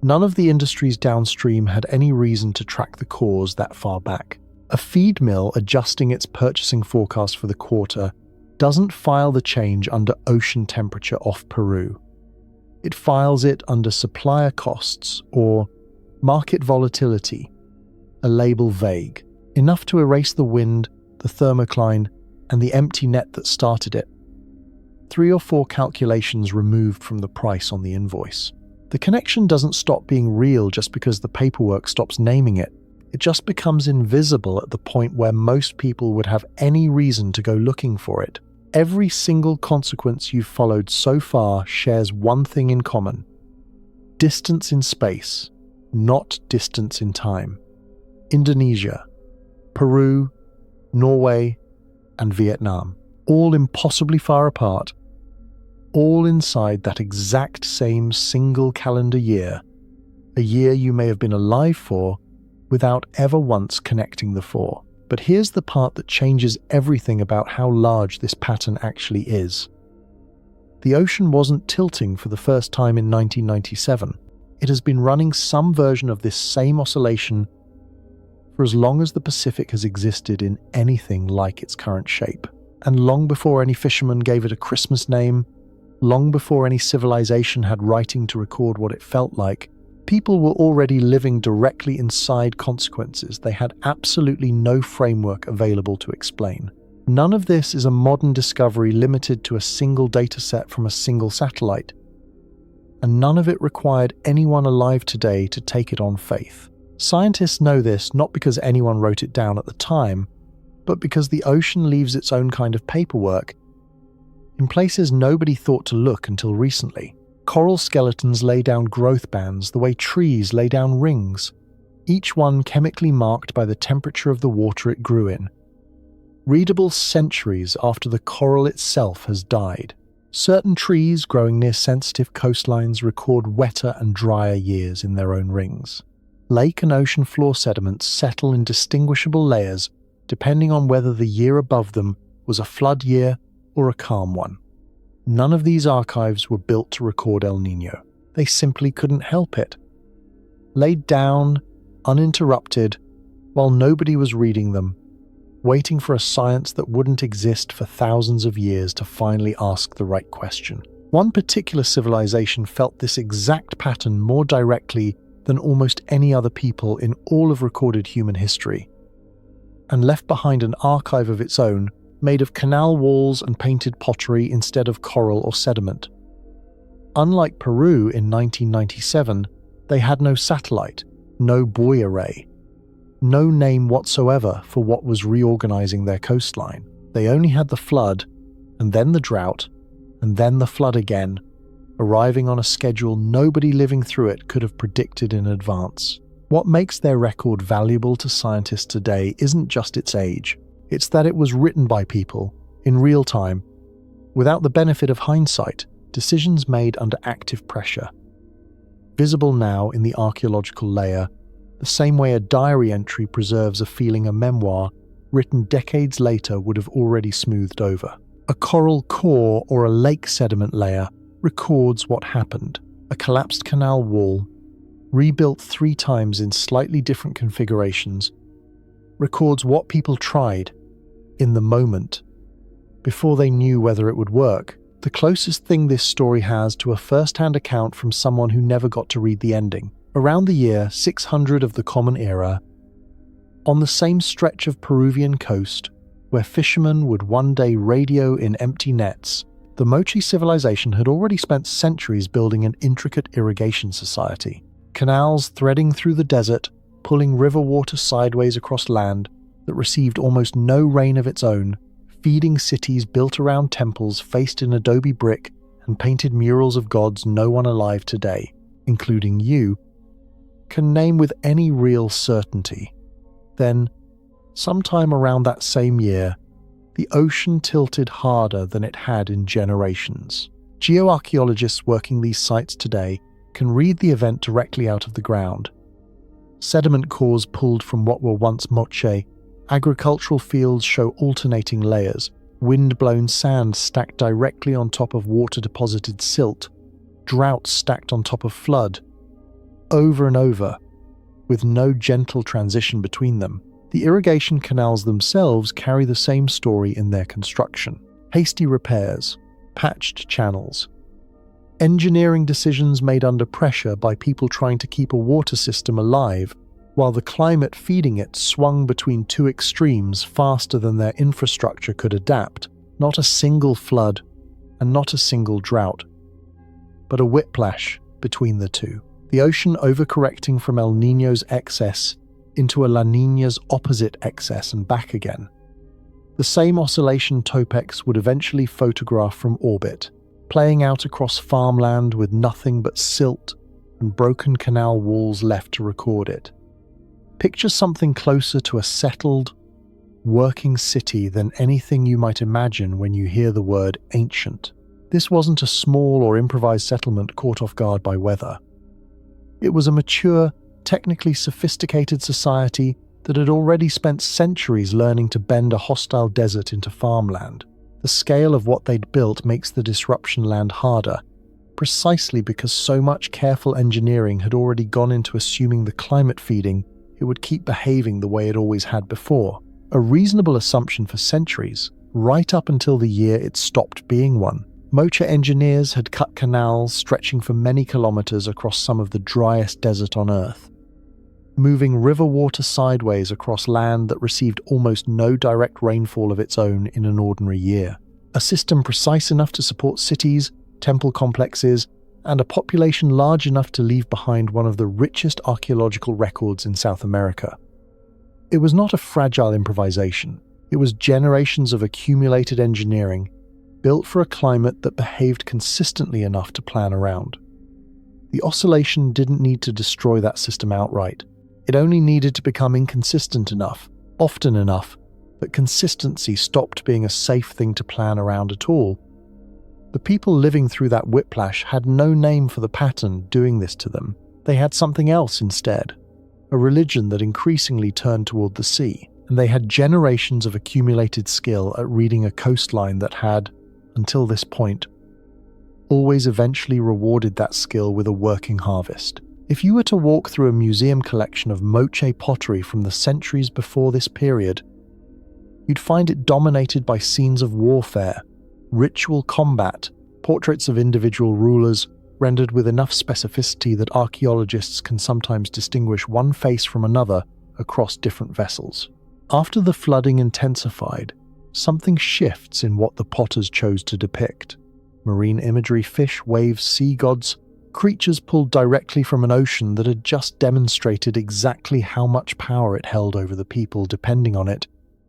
None of the industries downstream had any reason to track the cause that far back. A feed mill adjusting its purchasing forecast for the quarter doesn't file the change under ocean temperature off Peru. It files it under supplier costs or market volatility, a label vague, enough to erase the wind, the thermocline, and the empty net that started it. 3 or 4 calculations removed from the price on the invoice. The connection doesn't stop being real just because the paperwork stops naming it. It just becomes invisible at the point where most people would have any reason to go looking for it. Every single consequence you've followed so far shares one thing in common: distance in space, not distance in time. Indonesia, Peru, Norway, and Vietnam, all impossibly far apart, all inside that exact same single calendar year, a year you may have been alive for without ever once connecting the four. But here's the part that changes everything about how large this pattern actually is. The ocean wasn't tilting for the first time in 1997. It has been running some version of this same oscillation for as long as the Pacific has existed in anything like its current shape. And long before any fisherman gave it a Christmas name, long before any civilization had writing to record what it felt like, people were already living directly inside consequences they had absolutely no framework available to explain. None of this is a modern discovery limited to a single dataset from a single satellite, and none of it required anyone alive today to take it on faith. Scientists know this not because anyone wrote it down at the time, but because the ocean leaves its own kind of paperwork in places nobody thought to look until recently. Coral skeletons lay down growth bands the way trees lay down rings, each one chemically marked by the temperature of the water it grew in, readable centuries after the coral itself has died. Certain trees growing near sensitive coastlines record wetter and drier years in their own rings. Lake and ocean floor sediments settle in distinguishable layers depending on whether the year above them was a flood year or a calm one. None of these archives were built to record El Niño. They simply couldn't help it. Laid down, uninterrupted, while nobody was reading them, waiting for a science that wouldn't exist for thousands of years to finally ask the right question. One particular civilization felt this exact pattern more directly than almost any other people in all of recorded human history, and left behind an archive of its own made of canal walls and painted pottery instead of coral or sediment. Unlike Peru in 1997, they had no satellite, no buoy array, no name whatsoever for what was reorganizing their coastline. They only had the flood, and then the drought, and then the flood again, arriving on a schedule nobody living through it could have predicted in advance. What makes their record valuable to scientists today isn't just its age. It's that it was written by people, in real time, without the benefit of hindsight, decisions made under active pressure. Visible now in the archaeological layer, the same way a diary entry preserves a feeling a memoir written decades later would have already smoothed over. A coral core or a lake sediment layer records what happened. A collapsed canal wall, rebuilt 3 times in slightly different configurations, records what people tried in the moment, before they knew whether it would work. The closest thing this story has to a first-hand account from someone who never got to read the ending. Around the year 600 of the Common Era, on the same stretch of Peruvian coast, where fishermen would one day radio in empty nets, the Mochi civilization had already spent centuries building an intricate irrigation society. Canals threading through the desert, pulling river water sideways across land that received almost no rain of its own, feeding cities built around temples faced in adobe brick and painted murals of gods no one alive today, including you, can name with any real certainty. Then, sometime around that same year, the ocean tilted harder than it had in generations. Geoarchaeologists working these sites today can read the event directly out of the ground. Sediment cores pulled from what were once moche, agricultural fields show alternating layers, wind-blown sand stacked directly on top of water-deposited silt, droughts stacked on top of flood, over and over, with no gentle transition between them. The irrigation canals themselves carry the same story in their construction. Hasty repairs, patched channels, engineering decisions made under pressure by people trying to keep a water system alive, while the climate feeding it swung between 2 extremes faster than their infrastructure could adapt. Not a single flood, and not a single drought, but a whiplash between the two. The ocean overcorrecting from El Niño's excess into a La Niña's opposite excess and back again. The same oscillation Topex would eventually photograph from orbit, playing out across farmland with nothing but silt and broken canal walls left to record it. Picture something closer to a settled, working city than anything you might imagine when you hear the word ancient. This wasn't a small or improvised settlement caught off guard by weather. It was a mature, technically sophisticated society that had already spent centuries learning to bend a hostile desert into farmland. The scale of what they'd built makes the disruption land harder, precisely because so much careful engineering had already gone into assuming the climate feeding it would keep behaving the way it always had before. A reasonable assumption for centuries, right up until the year it stopped being one. Moche engineers had cut canals stretching for many kilometers across some of the driest desert on Earth, moving river water sideways across land that received almost no direct rainfall of its own in an ordinary year. A system precise enough to support cities, temple complexes, and a population large enough to leave behind one of the richest archaeological records in South America. It was not a fragile improvisation. It was generations of accumulated engineering, built for a climate that behaved consistently enough to plan around. The oscillation didn't need to destroy that system outright. It only needed to become inconsistent enough, often enough, that consistency stopped being a safe thing to plan around at all. The people living through that whiplash had no name for the pattern doing this to them. They had something else instead, a religion that increasingly turned toward the sea, and they had generations of accumulated skill at reading a coastline that had, until this point, always eventually rewarded that skill with a working harvest. If you were to walk through a museum collection of Moche pottery from the centuries before this period, you'd find it dominated by scenes of warfare, ritual combat, portraits of individual rulers, rendered with enough specificity that archaeologists can sometimes distinguish one face from another across different vessels. After the flooding intensified, something shifts in what the potters chose to depict. Marine imagery, fish, waves, sea gods, creatures pulled directly from an ocean that had just demonstrated exactly how much power it held over the people depending on it,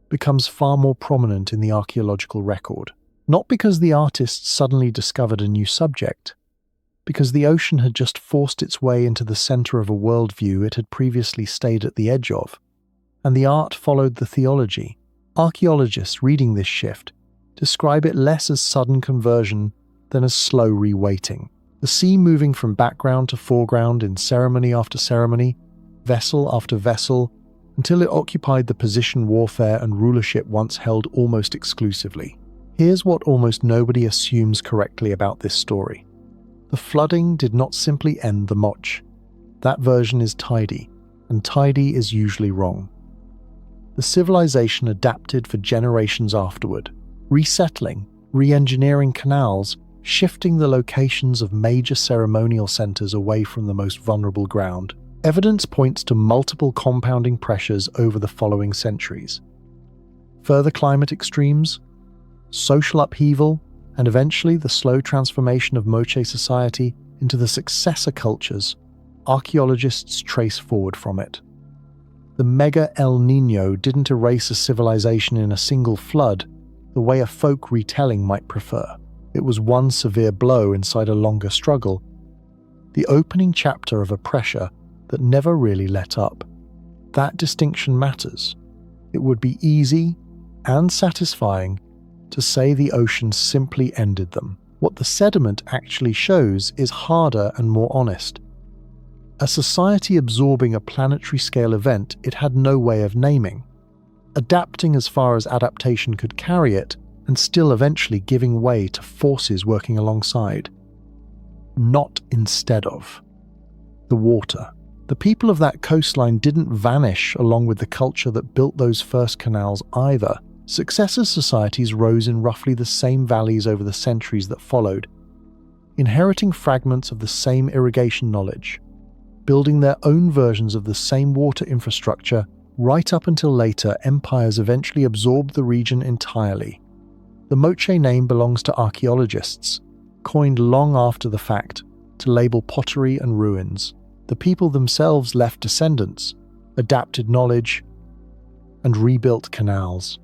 becomes far more prominent in the archaeological record. Not because the artists suddenly discovered a new subject, because the ocean had just forced its way into the center of a worldview it had previously stayed at the edge of, and the art followed the theology. Archaeologists reading this shift describe it less as sudden conversion than as slow reweighting. The sea moving from background to foreground in ceremony after ceremony, vessel after vessel, until it occupied the position warfare and rulership once held almost exclusively. Here's what almost nobody assumes correctly about this story. The flooding did not simply end the Moche. That version is tidy, and tidy is usually wrong. The civilization adapted for generations afterward, resettling, re-engineering canals, shifting the locations of major ceremonial centers away from the most vulnerable ground. Evidence points to multiple compounding pressures over the following centuries. Further climate extremes, social upheaval, and eventually the slow transformation of Moche society into the successor cultures archaeologists trace forward from it. The mega El Niño didn't erase a civilization in a single flood the way a folk retelling might prefer. It was one severe blow inside a longer struggle, the opening chapter of a pressure that never really let up. That distinction matters. It would be easy and satisfying to say the ocean simply ended them. What the sediment actually shows is harder and more honest. A society absorbing a planetary scale event it had no way of naming, adapting as far as adaptation could carry it, and still eventually giving way to forces working alongside. Not instead of. The water. The people of that coastline didn't vanish along with the culture that built those first canals either. Successor societies rose in roughly the same valleys over the centuries that followed, inheriting fragments of the same irrigation knowledge, building their own versions of the same water infrastructure right up until later empires eventually absorbed the region entirely. The Moche name belongs to archaeologists, coined long after the fact to label pottery and ruins. The people themselves left descendants, adapted knowledge, and rebuilt canals.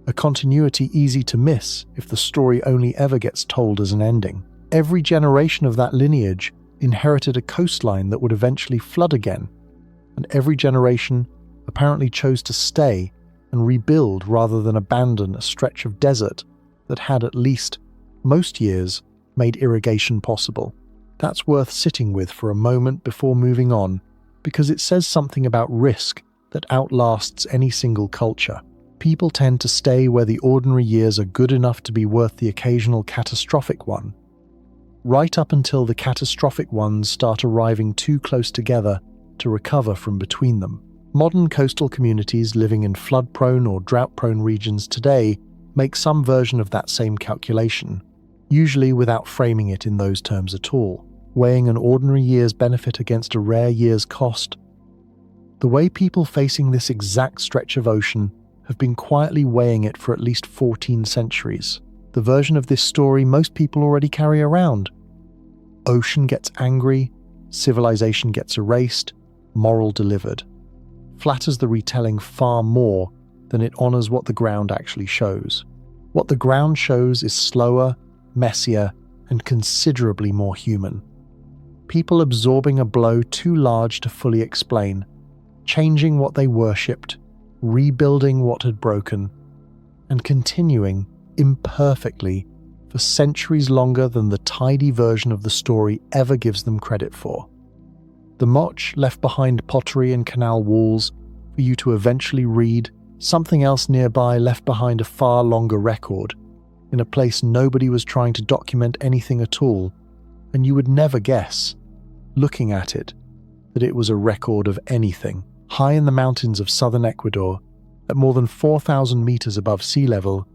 a continuity easy to miss if the story only ever gets told as an ending. Every generation of that lineage inherited a coastline that would eventually flood again, and every generation apparently chose to stay and rebuild rather than abandon a stretch of desert that had, at least most years, made irrigation possible. That's worth sitting with for a moment before moving on, because it says something about risk that outlasts any single culture. People tend to stay where the ordinary years are good enough to be worth the occasional catastrophic one, right up until the catastrophic ones start arriving too close together to recover from between them. Modern coastal communities living in flood-prone or drought-prone regions today make some version of that same calculation, usually without framing it in those terms at all, weighing an ordinary year's benefit against a rare year's cost. The way people facing this exact stretch of ocean have been quietly weighing it for at least 14 centuries. The version of this story most people already carry around. Ocean gets angry, civilization gets erased, moral delivered. Flatters the retelling far more than it honors what the ground actually shows. What the ground shows is slower, messier, and considerably more human. People absorbing a blow too large to fully explain, changing what they worshipped, rebuilding what had broken, and continuing imperfectly for centuries longer than the tidy version of the story ever gives them credit for. The Moch left behind pottery and canal walls for you to eventually read. Something else nearby left behind a far longer record, in a place nobody was trying to document anything at all, and you would never guess, looking at it, that it was a record of anything. High in the mountains of southern Ecuador, at more than 4,000 meters above sea level,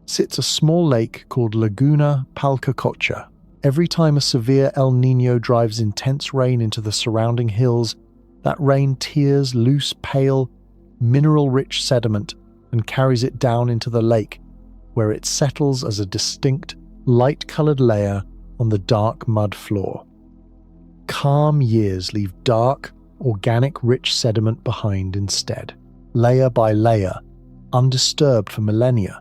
sits a small lake called Laguna Palcacocha. Every time a severe El Niño drives intense rain into the surrounding hills, that rain tears loose, pale, mineral-rich sediment and carries it down into the lake, where it settles as a distinct, light-colored layer on the dark mud floor. Calm years leave dark, organic, rich sediment behind instead, layer by layer, undisturbed for millennia.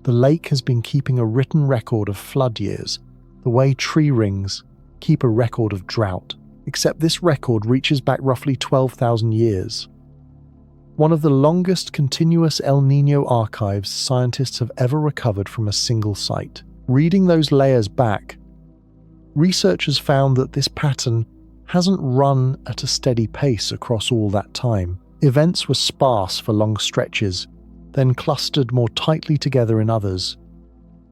The lake has been keeping a written record of flood years, the way tree rings keep a record of drought, except this record reaches back roughly 12,000 years. One of the longest continuous El Niño archives scientists have ever recovered from a single site. Reading those layers back, researchers found that this pattern hasn't run at a steady pace across all that time. Events were sparse for long stretches, then clustered more tightly together in others,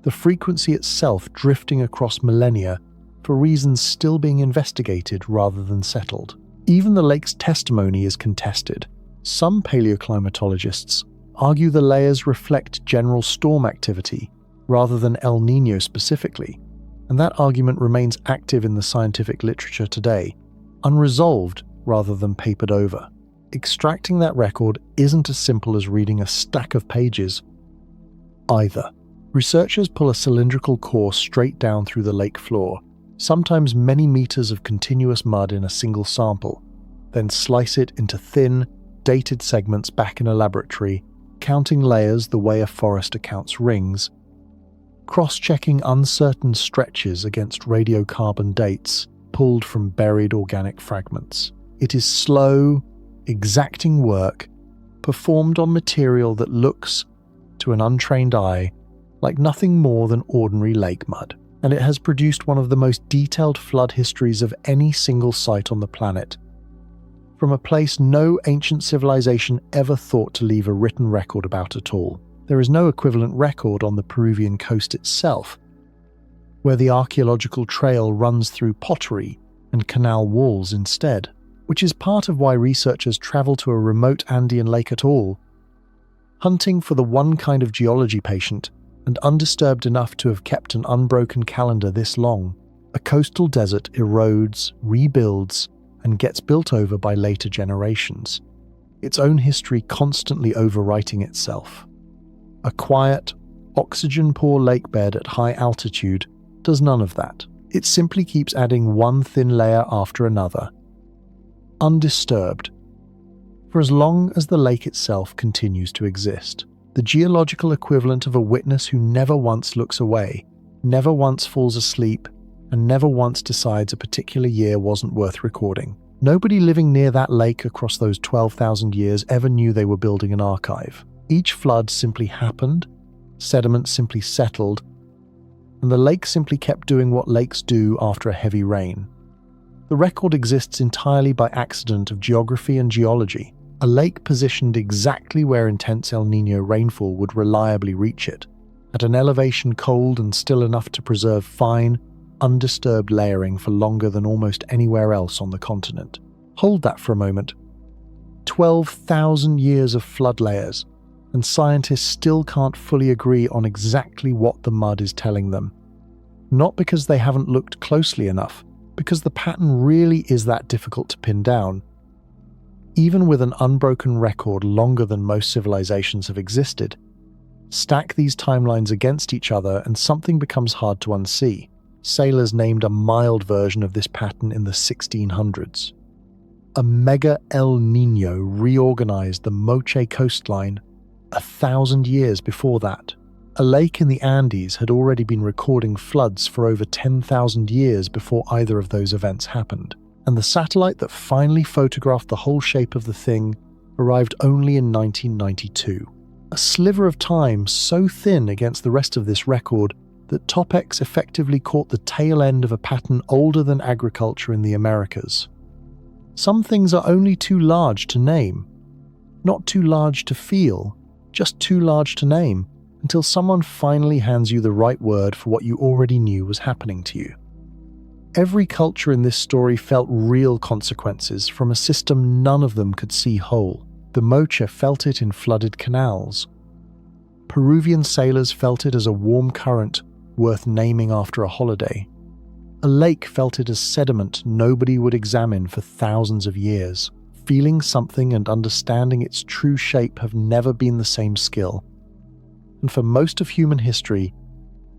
the frequency itself drifting across millennia for reasons still being investigated rather than settled. Even the lake's testimony is contested. Some paleoclimatologists argue the layers reflect general storm activity rather than El Niño specifically, and that argument remains active in the scientific literature today, unresolved rather than papered over. Extracting that record isn't as simple as reading a stack of pages either. Researchers pull a cylindrical course straight down through the lake floor, sometimes many meters of continuous mud in a single sample, then slice it into thin, dated segments back in a laboratory, counting layers the way a forester counts rings, cross-checking uncertain stretches against radiocarbon dates pulled from buried organic fragments. It is slow, exacting work performed on material that looks, to an untrained eye, like nothing more than ordinary lake mud, and it has produced one of the most detailed flood histories of any single site on the planet, from a place no ancient civilization ever thought to leave a written record about at all. There is no equivalent record on the Peruvian coast itself, where the archaeological trail runs through pottery and canal walls instead, which is part of why researchers travel to a remote Andean lake at all, hunting for the one kind of geology patient and undisturbed enough to have kept an unbroken calendar this long. A coastal desert erodes, rebuilds, and gets built over by later generations, its own history constantly overwriting itself. A quiet, oxygen-poor lakebed at high altitude does none of that. It simply keeps adding one thin layer after another, undisturbed, for as long as the lake itself continues to exist. the geological equivalent of a witness who never once looks away, never once falls asleep, and never once decides a particular year wasn't worth recording. Nobody living near that lake across those 12,000 years ever knew they were building an archive. Each flood simply happened, sediment simply settled, and the lake simply kept doing what lakes do after a heavy rain. The record exists entirely by accident of geography and geology, a lake positioned exactly where intense El Niño rainfall would reliably reach it, at an elevation cold and still enough to preserve fine, undisturbed layering for longer than almost anywhere else on the continent. Hold that for a moment. 12,000 years of flood layers, and scientists still can't fully agree on exactly what the mud is telling them. Not because they haven't looked closely enough, because the pattern really is that difficult to pin down. Even with an unbroken record longer than most civilizations have existed, stack these timelines against each other and something becomes hard to unsee. Sailors named a mild version of this pattern in the 1600s. A mega El Niño reorganized the Moche coastline 1,000 years before that. A lake in the Andes had already been recording floods for over 10,000 years before either of those events happened, and the satellite that finally photographed the whole shape of the thing arrived only in 1992. A sliver of time so thin against the rest of this record that Topex effectively caught the tail end of a pattern older than agriculture in the Americas. Some things are only too large to name. Not too large to feel, just too large to name, until someone finally hands you the right word for what you already knew was happening to you. Every culture in this story felt real consequences from a system none of them could see whole. The Moche felt it in flooded canals. Peruvian sailors felt it as a warm current worth naming after a holiday. A lake felt it as sediment nobody would examine for thousands of years. Feeling something and understanding its true shape have never been the same skill. And for most of human history,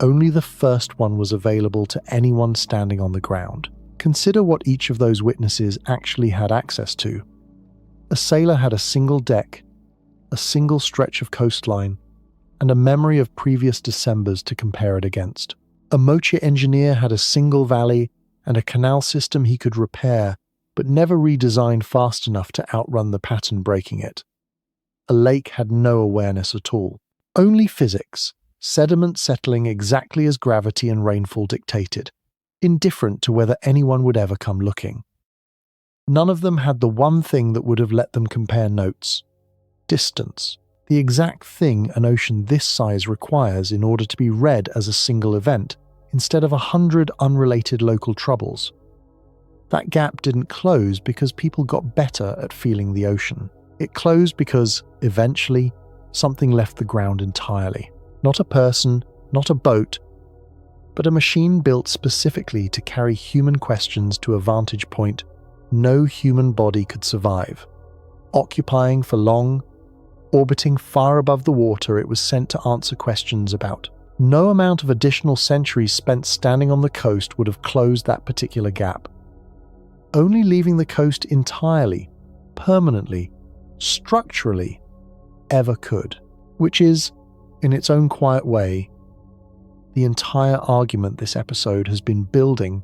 only the first one was available to anyone standing on the ground. Consider what each of those witnesses actually had access to. A sailor had a single deck, a single stretch of coastline, and a memory of previous Decembers to compare it against. A Moche engineer had a single valley and a canal system he could repair, but never redesigned fast enough to outrun the pattern breaking it. A lake had no awareness at all. Only physics, sediment settling exactly as gravity and rainfall dictated, indifferent to whether anyone would ever come looking. None of them had the one thing that would have let them compare notes: distance, the exact thing an ocean this size requires in order to be read as a single event, instead of 100 unrelated local troubles. That gap didn't close because people got better at feeling the ocean. It closed because, eventually, something left the ground entirely. Not a person, not a boat, but a machine built specifically to carry human questions to a vantage point no human body could survive. Occupying for long, orbiting far above the water it was sent to answer questions about. No amount of additional centuries spent standing on the coast would have closed that particular gap. Only leaving the coast entirely, permanently, structurally, ever could, which is, in its own quiet way, the entire argument this episode has been building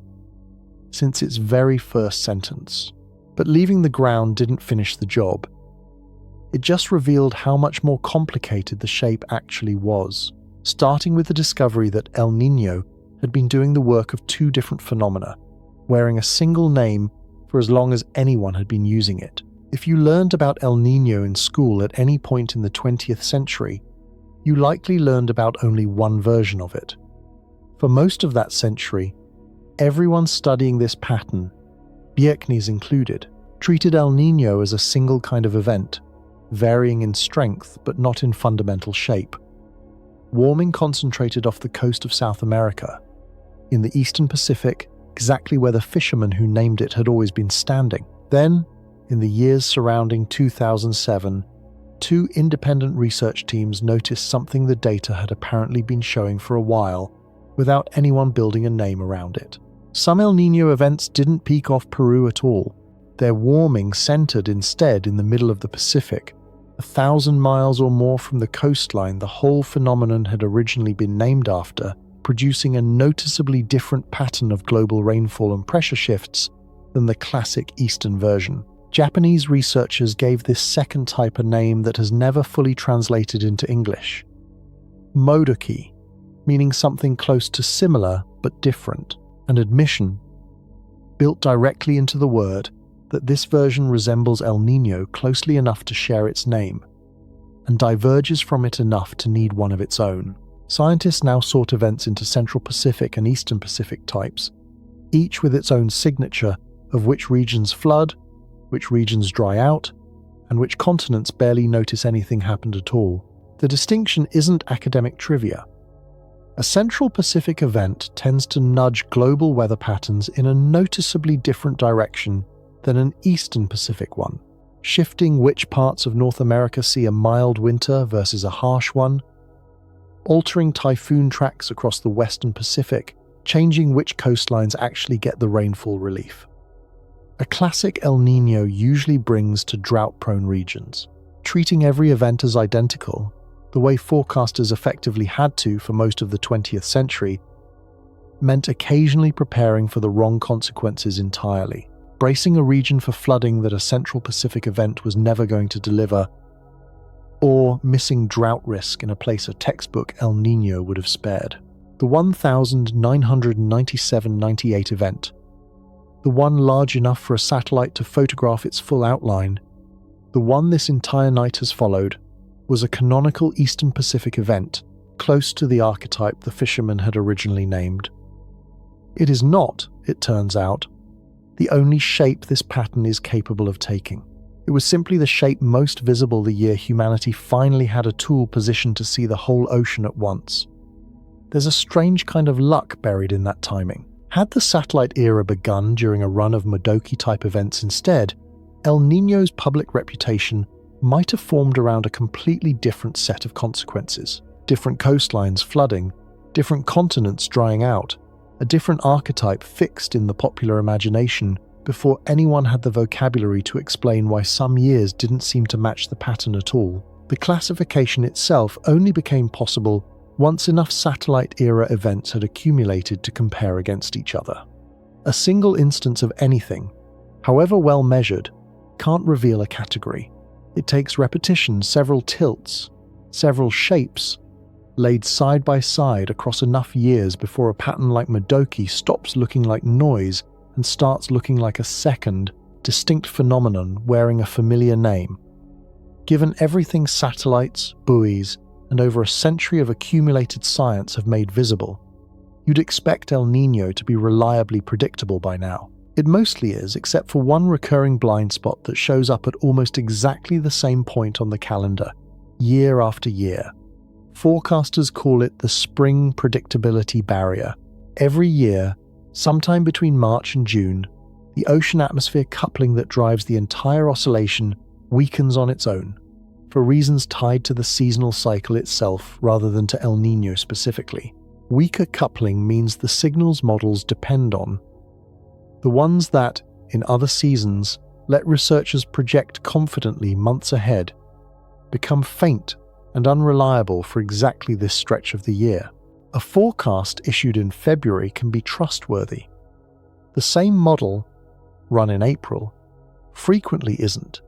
since its very first sentence. But leaving the ground didn't finish the job. It just revealed how much more complicated the shape actually was, starting with the discovery that El Niño had been doing the work of two different phenomena, wearing a single name for as long as anyone had been using it. If you learned about El Niño in school at any point in the 20th century, you likely learned about only one version of it. For most of that century, everyone studying this pattern, Bjerknes included, treated El Niño as a single kind of event, varying in strength but not in fundamental shape. Warming concentrated off the coast of South America, in the eastern Pacific, exactly where the fisherman who named it had always been standing. Then, in the years surrounding 2007, two independent research teams noticed something the data had apparently been showing for a while, without anyone building a name around it. Some El Niño events didn't peak off Peru at all. Their warming centered instead in the middle of the Pacific, 1,000 miles or more from the coastline the whole phenomenon had originally been named after, producing a noticeably different pattern of global rainfall and pressure shifts than the classic eastern version. Japanese researchers gave this second type a name that has never fully translated into English. Modoki, meaning something close to similar but different, and admission, built directly into the word, that this version resembles El Niño closely enough to share its name, and diverges from it enough to need one of its own. Scientists now sort events into Central Pacific and Eastern Pacific types, each with its own signature of which regions flood, which regions dry out, and which continents barely notice anything happened at all. The distinction isn't academic trivia. A Central Pacific event tends to nudge global weather patterns in a noticeably different direction than an Eastern Pacific one, shifting which parts of North America see a mild winter versus a harsh one, altering typhoon tracks across the Western Pacific, changing which coastlines actually get the rainfall relief. A classic El Niño usually brings to drought-prone regions. Treating every event as identical, the way forecasters effectively had to for most of the 20th century, meant occasionally preparing for the wrong consequences entirely, bracing a region for flooding that a Central Pacific event was never going to deliver, or missing drought risk in a place a textbook El Niño would have spared. The 1997-98 event, the one large enough for a satellite to photograph its full outline, the one this entire night has followed, was a canonical Eastern Pacific event, close to the archetype the fisherman had originally named. It is not, it turns out, the only shape this pattern is capable of taking. It was simply the shape most visible the year humanity finally had a tool positioned to see the whole ocean at once. There's a strange kind of luck buried in that timing. Had the satellite era begun during a run of Modoki-type events instead, El Niño's public reputation might have formed around a completely different set of consequences. Different coastlines flooding, different continents drying out, a different archetype fixed in the popular imagination before anyone had the vocabulary to explain why some years didn't seem to match the pattern at all. The classification itself only became possible once enough satellite-era events had accumulated to compare against each other. A single instance of anything, however well measured, can't reveal a category. It takes repetition, several tilts, several shapes, laid side by side across enough years before a pattern like Modoki stops looking like noise and starts looking like a second, distinct phenomenon wearing a familiar name. Given everything satellites, buoys, and over a century of accumulated science have made visible, you'd expect El Niño to be reliably predictable by now. It mostly is, except for one recurring blind spot that shows up at almost exactly the same point on the calendar, year after year. Forecasters call it the spring predictability barrier. Every year, sometime between March and June, the ocean-atmosphere coupling that drives the entire oscillation weakens on its own, for reasons tied to the seasonal cycle itself rather than to El Niño specifically. Weaker coupling means the signals models depend on, the ones that, in other seasons, let researchers project confidently months ahead, become faint and unreliable for exactly this stretch of the year. A forecast issued in February can be trustworthy. The same model, run in April, frequently isn't,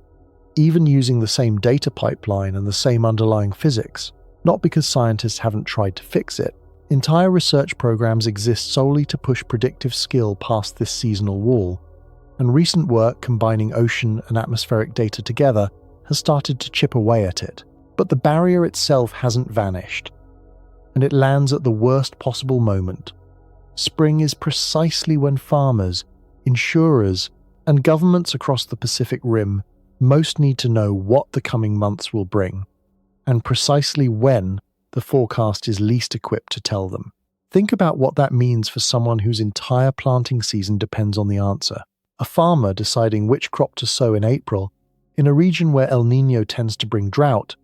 even using the same data pipeline and the same underlying physics, not because scientists haven't tried to fix it. Entire research programs exist solely to push predictive skill past this seasonal wall, and recent work combining ocean and atmospheric data together has started to chip away at it. But the barrier itself hasn't vanished, and it lands at the worst possible moment. Spring is precisely when farmers, insurers, and governments across the Pacific Rim most need to know what the coming months will bring, and precisely when the forecast is least equipped to tell them. Think about what that means for someone whose entire planting season depends on the answer. A farmer deciding which crop to sow in April, in a region where El Niño tends to bring drought,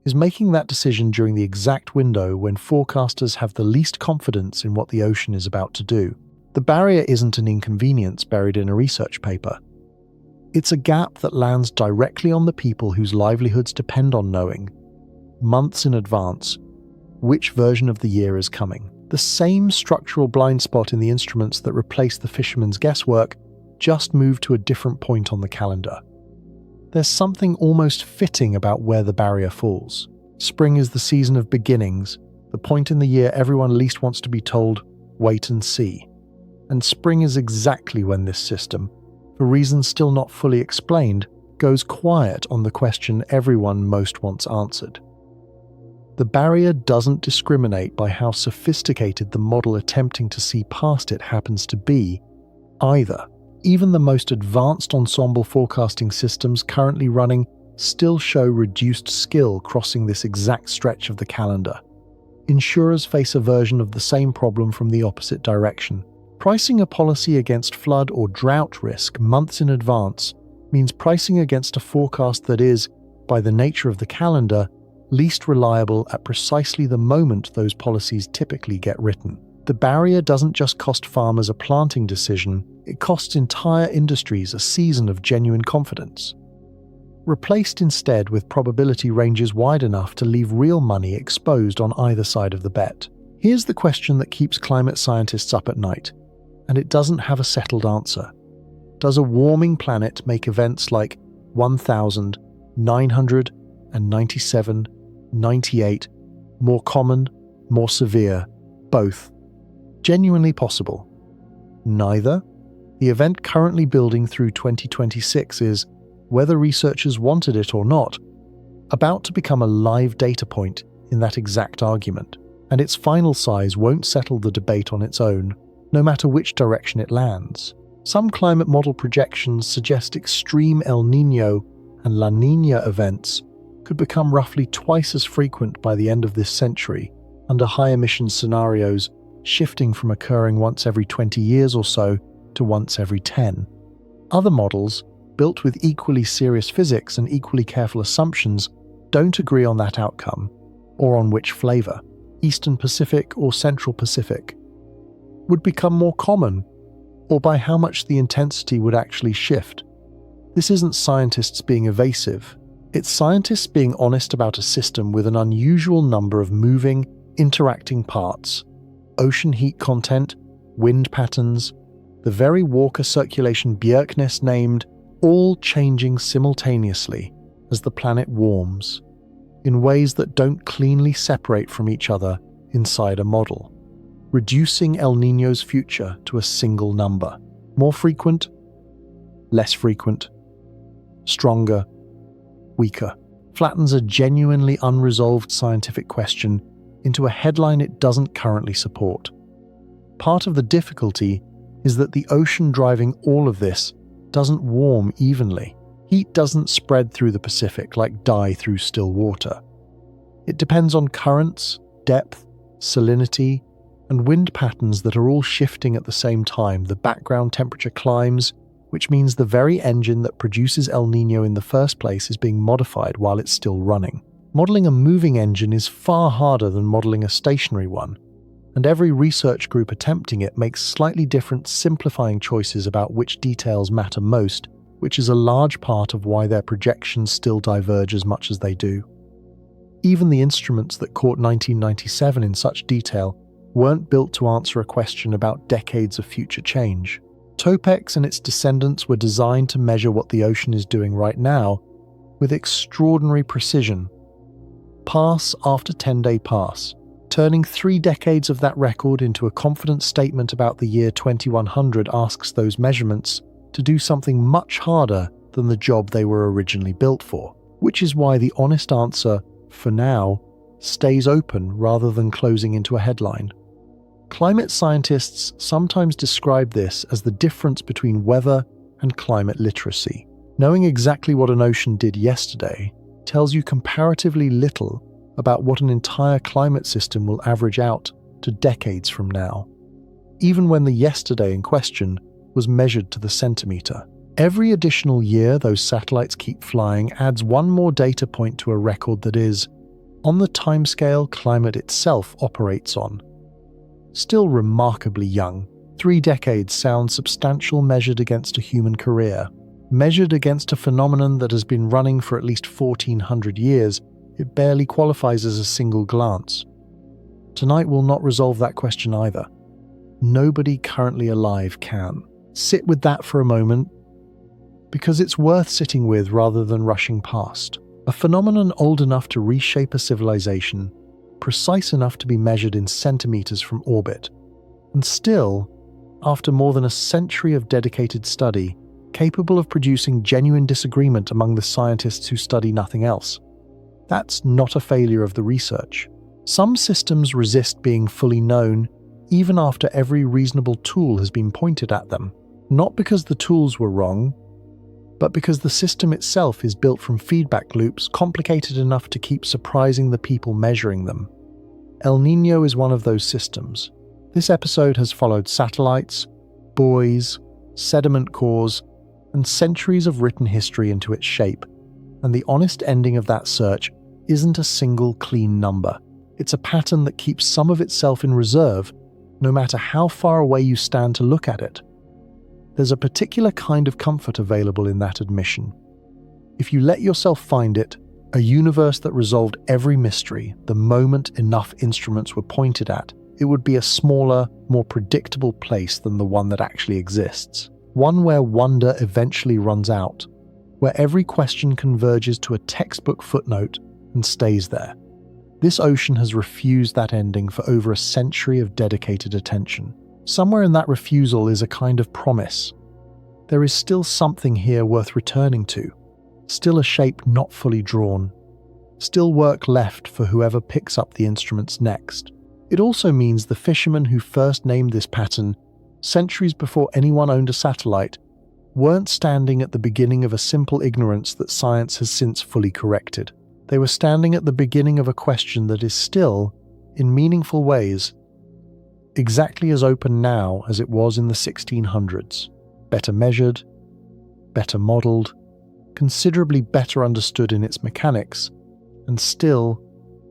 is making that decision during the exact window when forecasters have the least confidence in what the ocean is about to do. The barrier isn't an inconvenience buried in a research paper. It's a gap that lands directly on the people whose livelihoods depend on knowing, months in advance, which version of the year is coming. The same structural blind spot in the instruments that replaced the fisherman's guesswork just moved to a different point on the calendar. There's something almost fitting about where the barrier falls. Spring is the season of beginnings, the point in the year everyone least wants to be told, wait and see. And spring is exactly when this system, for reasons still not fully explained, goes quiet on the question everyone most wants answered. The barrier doesn't discriminate by how sophisticated the model attempting to see past it happens to be, either. Even the most advanced ensemble forecasting systems currently running still show reduced skill crossing this exact stretch of the calendar. Insurers face a version of the same problem from the opposite direction. Pricing a policy against flood or drought risk months in advance means pricing against a forecast that is, by the nature of the calendar, least reliable at precisely the moment those policies typically get written. The barrier doesn't just cost farmers a planting decision, it costs entire industries a season of genuine confidence. Replaced instead with probability ranges wide enough to leave real money exposed on either side of the bet. Here's the question that keeps climate scientists up at night, and it doesn't have a settled answer. Does a warming planet make events like 1997-98 more common, more severe, both? Genuinely possible? Neither. The event currently building through 2026 is, whether researchers wanted it or not, about to become a live data point in that exact argument, and its final size won't settle the debate on its own, no matter which direction it lands. Some climate model projections suggest extreme El Niño and La Niña events could become roughly twice as frequent by the end of this century, under high-emission scenarios shifting from occurring once every 20 years or so to once every 10. Other models, built with equally serious physics and equally careful assumptions, don't agree on that outcome, or on which flavor, Eastern Pacific or Central Pacific, would become more common, or by how much the intensity would actually shift. This isn't scientists being evasive, it's scientists being honest about a system with an unusual number of moving, interacting parts: ocean heat content, wind patterns, the very Walker circulation Bjerknes named, all changing simultaneously as the planet warms, in ways that don't cleanly separate from each other inside a model, reducing El Niño's future to a single number. More frequent, less frequent, stronger, weaker. Flattens a genuinely unresolved scientific question into a headline it doesn't currently support. Part of the difficulty is that the ocean driving all of this doesn't warm evenly. Heat doesn't spread through the Pacific like dye through still water. It depends on currents, depth, salinity, and wind patterns that are all shifting at the same time. The background temperature climbs, which means the very engine that produces El Niño in the first place is being modified while it's still running. Modeling a moving engine is far harder than modeling a stationary one, and every research group attempting it makes slightly different simplifying choices about which details matter most, which is a large part of why their projections still diverge as much as they do. Even the instruments that caught 1997 in such detail weren't built to answer a question about decades of future change. Topex and its descendants were designed to measure what the ocean is doing right now with extraordinary precision, pass after 10-day pass, turning 3 decades of that record into a confident statement about the year 2100 asks those measurements to do something much harder than the job they were originally built for, which is why the honest answer, for now, stays open rather than closing into a headline. Climate scientists sometimes describe this as the difference between weather and climate literacy. Knowing exactly what an ocean did yesterday tells you comparatively little about what an entire climate system will average out to decades from now, even when the yesterday in question was measured to the centimeter. Every additional year those satellites keep flying adds one more data point to a record that is, on the timescale climate itself operates on, still remarkably young. 3 decades sounds substantial measured against a human career. Measured against a phenomenon that has been running for at least 1400 years, it barely qualifies as a single glance. Tonight will not resolve that question either. Nobody currently alive can. Sit with that for a moment, because it's worth sitting with rather than rushing past. A phenomenon old enough to reshape a civilization, precise enough to be measured in centimeters from orbit, and still, after more than a century of dedicated study, capable of producing genuine disagreement among the scientists who study nothing else. That's not a failure of the research. Some systems resist being fully known even after every reasonable tool has been pointed at them, not because the tools were wrong, but because the system itself is built from feedback loops complicated enough to keep surprising the people measuring them. El Niño is one of those systems. This episode has followed satellites, buoys, sediment cores, and centuries of written history into its shape, and the honest ending of that search isn't a single clean number. It's a pattern that keeps some of itself in reserve, no matter how far away you stand to look at it. There's a particular kind of comfort available in that admission. If you let yourself find it, a universe that resolved every mystery the moment enough instruments were pointed at, it would be a smaller, more predictable place than the one that actually exists. One where wonder eventually runs out, where every question converges to a textbook footnote and stays there. This ocean has refused that ending for over a century of dedicated attention. Somewhere in that refusal is a kind of promise. There is still something here worth returning to, still a shape not fully drawn, still work left for whoever picks up the instruments next. It also means the fishermen who first named this pattern, centuries before anyone owned a satellite, weren't standing at the beginning of a simple ignorance that science has since fully corrected. They were standing at the beginning of a question that is still, in meaningful ways, exactly as open now as it was in the 1600s. Better measured, better modelled, considerably better understood in its mechanics, and still,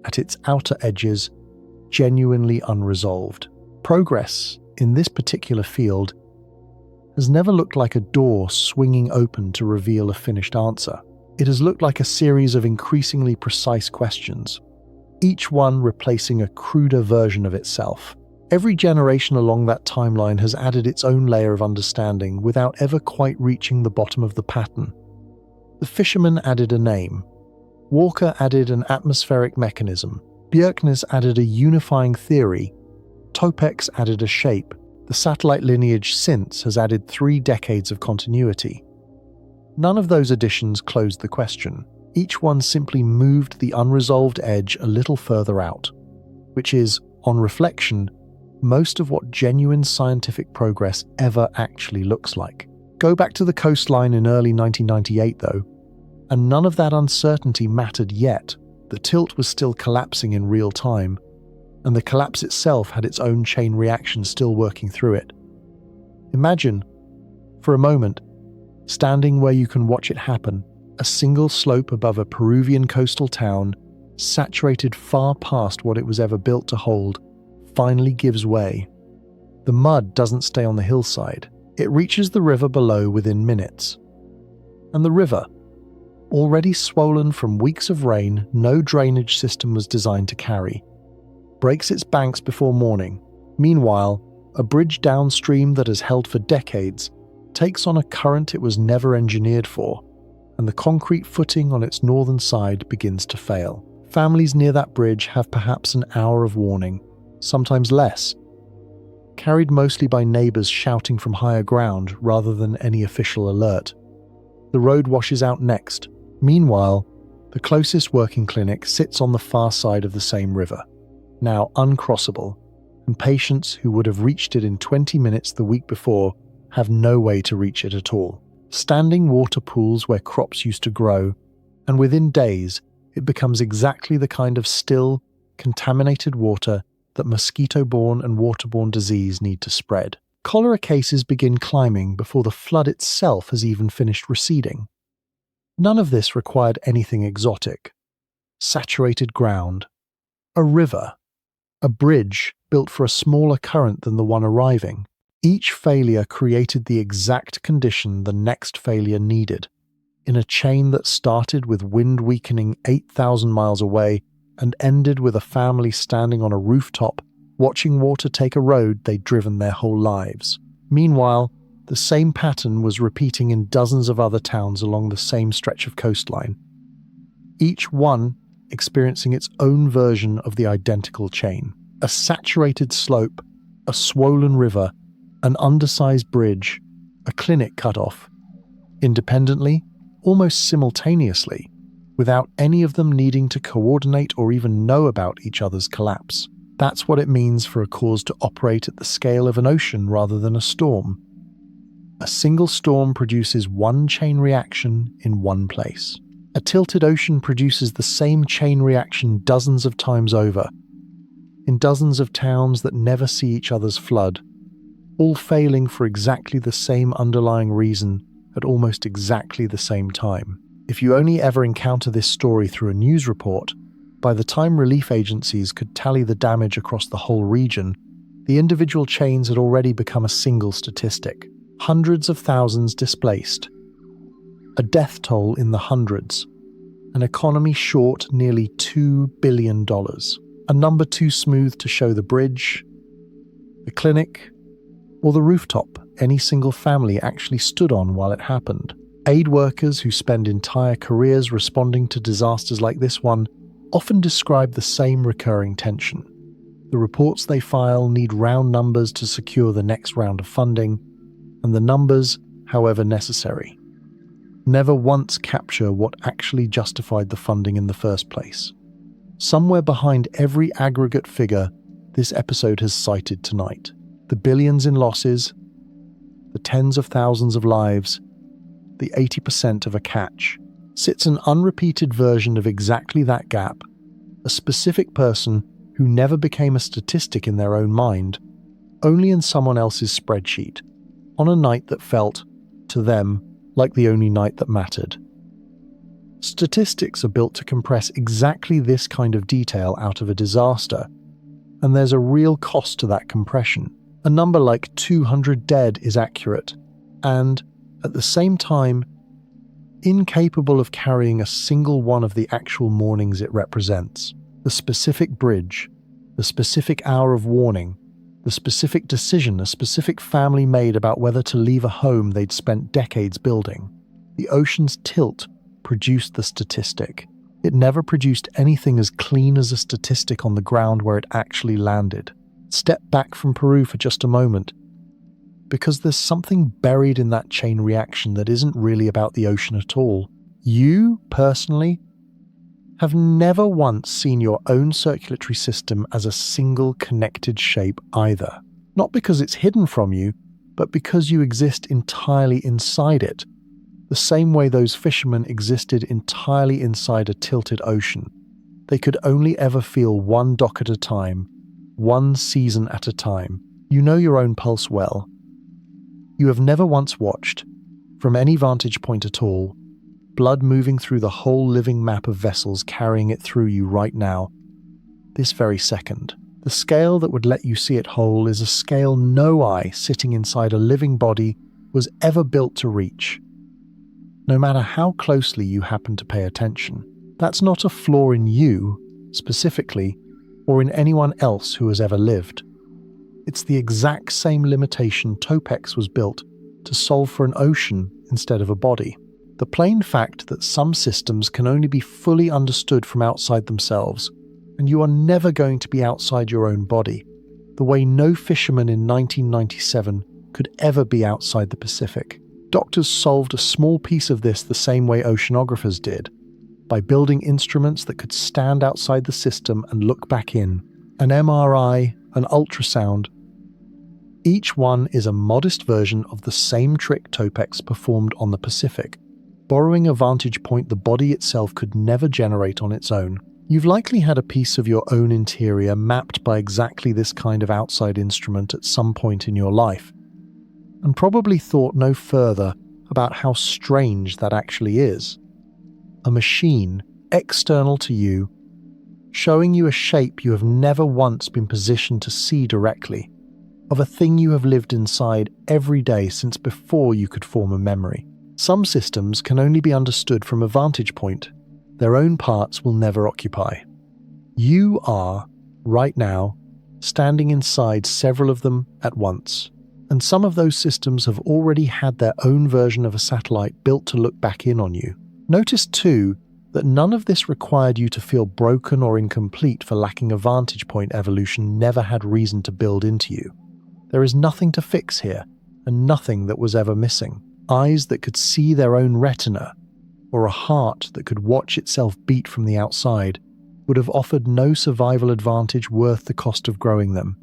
at its outer edges, genuinely unresolved. Progress, in this particular field, has never looked like a door swinging open to reveal a finished answer. It has looked like a series of increasingly precise questions, each one replacing a cruder version of itself. Every generation along that timeline has added its own layer of understanding without ever quite reaching the bottom of the pattern. The fisherman added a name. Walker added an atmospheric mechanism. Bjerknes added a unifying theory. Topex added a shape. The satellite lineage since has added 3 decades of continuity. None of those additions closed the question. Each one simply moved the unresolved edge a little further out, which is, on reflection, most of what genuine scientific progress ever actually looks like. Go back to the coastline in early 1998 though, and none of that uncertainty mattered yet. The tilt was still collapsing in real time, and the collapse itself had its own chain reaction still working through it. Imagine, for a moment, standing where you can watch it happen, a single slope above a Peruvian coastal town, saturated far past what it was ever built to hold, finally gives way. The mud doesn't stay on the hillside. It reaches the river below within minutes. And the river, already swollen from weeks of rain no drainage system was designed to carry, breaks its banks before morning. Meanwhile, a bridge downstream that has held for decades takes on a current it was never engineered for, and the concrete footing on its northern side begins to fail. Families near that bridge have perhaps an hour of warning, sometimes less, carried mostly by neighbours shouting from higher ground rather than any official alert. The road washes out next. Meanwhile, the closest working clinic sits on the far side of the same river, now uncrossable, and patients who would have reached it in 20 minutes the week before have no way to reach it at all. Standing water pools where crops used to grow, and within days it becomes exactly the kind of still, contaminated water that mosquito-borne and waterborne disease need to spread. Cholera cases begin climbing before the flood itself has even finished receding. None of this required anything exotic. Saturated ground, a river, a bridge built for a smaller current than the one arriving, Each failure created the exact condition the next failure needed, in a chain that started with wind weakening 8,000 miles away and ended with a family standing on a rooftop watching water take a road they'd driven their whole lives. Meanwhile, the same pattern was repeating in dozens of other towns along the same stretch of coastline, each one experiencing its own version of the identical chain. A saturated slope, a swollen river, an undersized bridge, a clinic cut off, independently, almost simultaneously, without any of them needing to coordinate or even know about each other's collapse. That's what it means for a cause to operate at the scale of an ocean rather than a storm. A single storm produces one chain reaction in one place. A tilted ocean produces the same chain reaction dozens of times over, in dozens of towns that never see each other's flood, all failing for exactly the same underlying reason at almost exactly the same time. If you only ever encounter this story through a news report, by the time relief agencies could tally the damage across the whole region, the individual chains had already become a single statistic. Hundreds of thousands displaced, a death toll in the hundreds, an economy short nearly $2 billion, a number too smooth to show the bridge, the clinic, or the rooftop any single family actually stood on while it happened. Aid workers who spend entire careers responding to disasters like this one often describe the same recurring tension. The reports they file need round numbers to secure the next round of funding, and the numbers, however necessary, never once capture what actually justified the funding in the first place. Somewhere behind every aggregate figure this episode has cited tonight, the billions in losses, the tens of thousands of lives, the 80% of a catch, sits an unrepeated version of exactly that gap, a specific person who never became a statistic in their own mind, only in someone else's spreadsheet, on a night that felt, to them, like the only night that mattered. Statistics are built to compress exactly this kind of detail out of a disaster, and there's a real cost to that compression. A number like 200 dead is accurate, and, at the same time, incapable of carrying a single one of the actual mournings it represents. The specific bridge, the specific hour of warning, the specific decision a specific family made about whether to leave a home they'd spent decades building. The ocean's tilt produced the statistic. It never produced anything as clean as a statistic on the ground where it actually landed. Step back from Peru for just a moment, because there's something buried in that chain reaction that isn't really about the ocean at all. You, personally, have never once seen your own circulatory system as a single connected shape either. Not because it's hidden from you, but because you exist entirely inside it, the same way those fishermen existed entirely inside a tilted ocean. They could only ever feel one dock at a time, one season at a time. You know your own pulse well. You have never once watched, from any vantage point at all, blood moving through the whole living map of vessels carrying it through you right now, this very second. The scale that would let you see it whole is a scale no eye sitting inside a living body was ever built to reach, no matter how closely you happen to pay attention. That's not a flaw in you, specifically, or in anyone else who has ever lived. It's the exact same limitation Topex was built to solve for an ocean instead of a body. The plain fact that some systems can only be fully understood from outside themselves, and you are never going to be outside your own body, the way no fisherman in 1997 could ever be outside the Pacific. Doctors solved a small piece of this the same way oceanographers did, by building instruments that could stand outside the system and look back in. An MRI, an ultrasound. Each one is a modest version of the same trick Topex performed on the Pacific, borrowing a vantage point the body itself could never generate on its own. You've likely had a piece of your own interior mapped by exactly this kind of outside instrument at some point in your life, and probably thought no further about how strange that actually is. A machine, external to you, showing you a shape you have never once been positioned to see directly. of a thing you have lived inside every day since before you could form a memory. Some systems can only be understood from a vantage point their own parts will never occupy. You are, right now, standing inside several of them at once, and some of those systems have already had their own version of a satellite built to look back in on you. Notice too that none of this required you to feel broken or incomplete for lacking a vantage point evolution never had reason to build into you. There is nothing to fix here, and nothing that was ever missing. Eyes that could see their own retina, or a heart that could watch itself beat from the outside, would have offered no survival advantage worth the cost of growing them.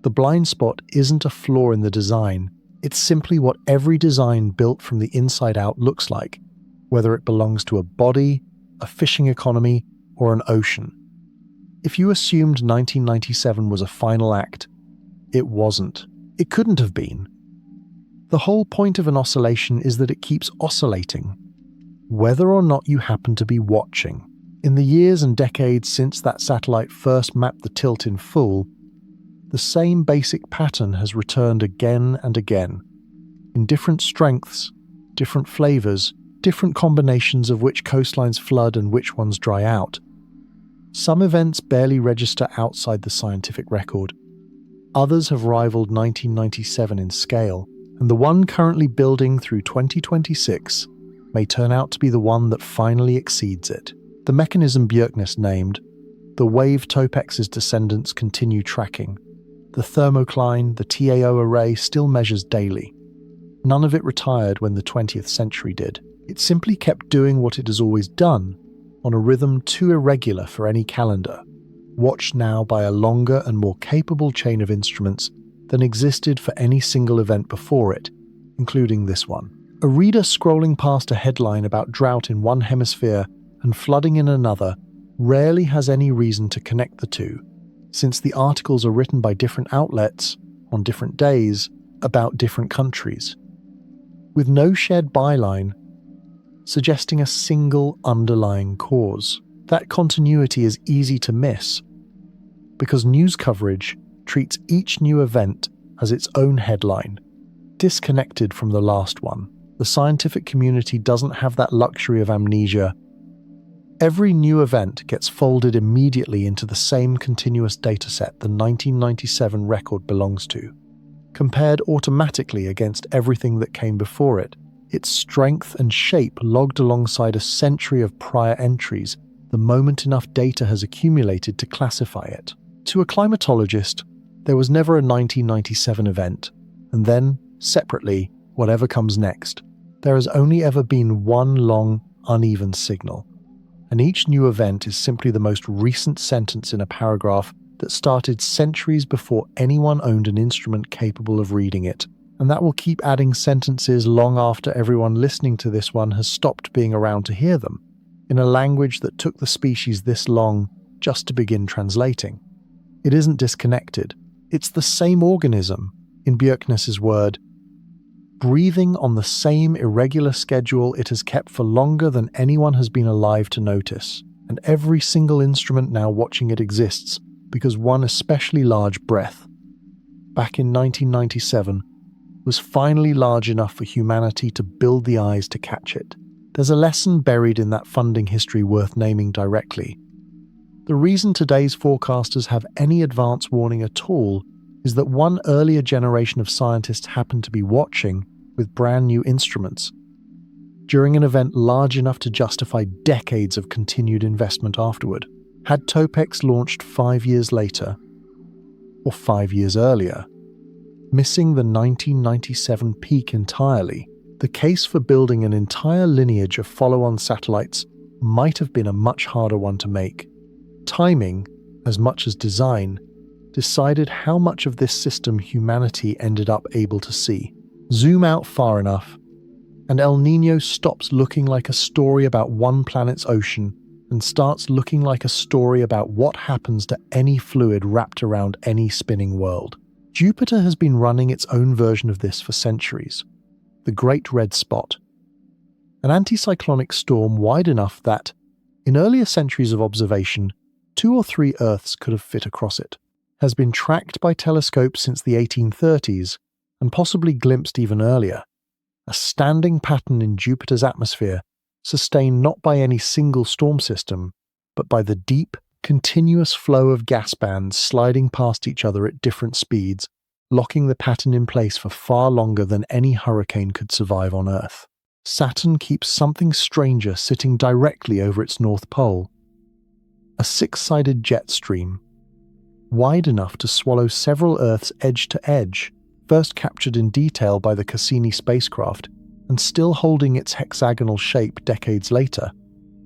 The blind spot isn't a flaw in the design, it's simply what every design built from the inside out looks like, whether it belongs to a body, a fishing economy, or an ocean. If you assumed 1997 was a final act, it wasn't. It couldn't have been. The whole point of an oscillation is that it keeps oscillating, whether or not you happen to be watching. In the years and decades since that satellite first mapped the tilt in full, the same basic pattern has returned again and again, in different strengths, different flavors, different combinations of which coastlines flood and which ones dry out. Some events barely register outside the scientific record. Others have rivaled 1997 in scale, and the one currently building through 2026 may turn out to be the one that finally exceeds it. The mechanism Bjerknes named, the wave Topex's descendants continue tracking. The thermocline, the TAO array, still measures daily. None of it retired when the 20th century did. It simply kept doing what it has always done, on a rhythm too irregular for any calendar, watched now by a longer and more capable chain of instruments than existed for any single event before it, including this one. A reader scrolling past a headline about drought in one hemisphere and flooding in another rarely has any reason to connect the two, since the articles are written by different outlets, on different days, about different countries, with no shared byline suggesting a single underlying cause. That continuity is easy to miss, because news coverage treats each new event as its own headline, disconnected from the last one. The scientific community doesn't have that luxury of amnesia. Every new event gets folded immediately into the same continuous dataset the 1997 record belongs to, compared automatically against everything that came before it, its strength and shape logged alongside a century of prior entries the moment enough data has accumulated to classify it. To a climatologist, there was never a 1997 event, and then, separately, whatever comes next. There has only ever been one long, uneven signal, and each new event is simply the most recent sentence in a paragraph that started centuries before anyone owned an instrument capable of reading it, and that will keep adding sentences long after everyone listening to this one has stopped being around to hear them, in a language that took the species this long just to begin translating. It isn't disconnected. It's the same organism, in Bjerknes's word, breathing on the same irregular schedule it has kept for longer than anyone has been alive to notice, and every single instrument now watching it exists because one especially large breath, back in 1997, was finally large enough for humanity to build the eyes to catch it. There's a lesson buried in that funding history worth naming directly. The reason today's forecasters have any advance warning at all is that one earlier generation of scientists happened to be watching with brand new instruments during an event large enough to justify decades of continued investment afterward. Had Topex launched 5 years later, or 5 years earlier, missing the 1997 peak entirely, the case for building an entire lineage of follow-on satellites might have been a much harder one to make. Timing, as much as design, decided how much of this system humanity ended up able to see. Zoom out far enough, and El Niño stops looking like a story about one planet's ocean and starts looking like a story about what happens to any fluid wrapped around any spinning world. Jupiter has been running its own version of this for centuries. The Great Red Spot, an anticyclonic storm wide enough that, in earlier centuries of observation, 2 or 3 Earths could have fit across it. has been tracked by telescopes since the 1830s and possibly glimpsed even earlier. A standing pattern in Jupiter's atmosphere, sustained not by any single storm system, but by the deep, continuous flow of gas bands sliding past each other at different speeds, locking the pattern in place for far longer than any hurricane could survive on Earth. Saturn keeps something stranger sitting directly over its north pole. A six-sided jet stream, wide enough to swallow several Earths edge to edge, first captured in detail by the Cassini spacecraft, and still holding its hexagonal shape decades later,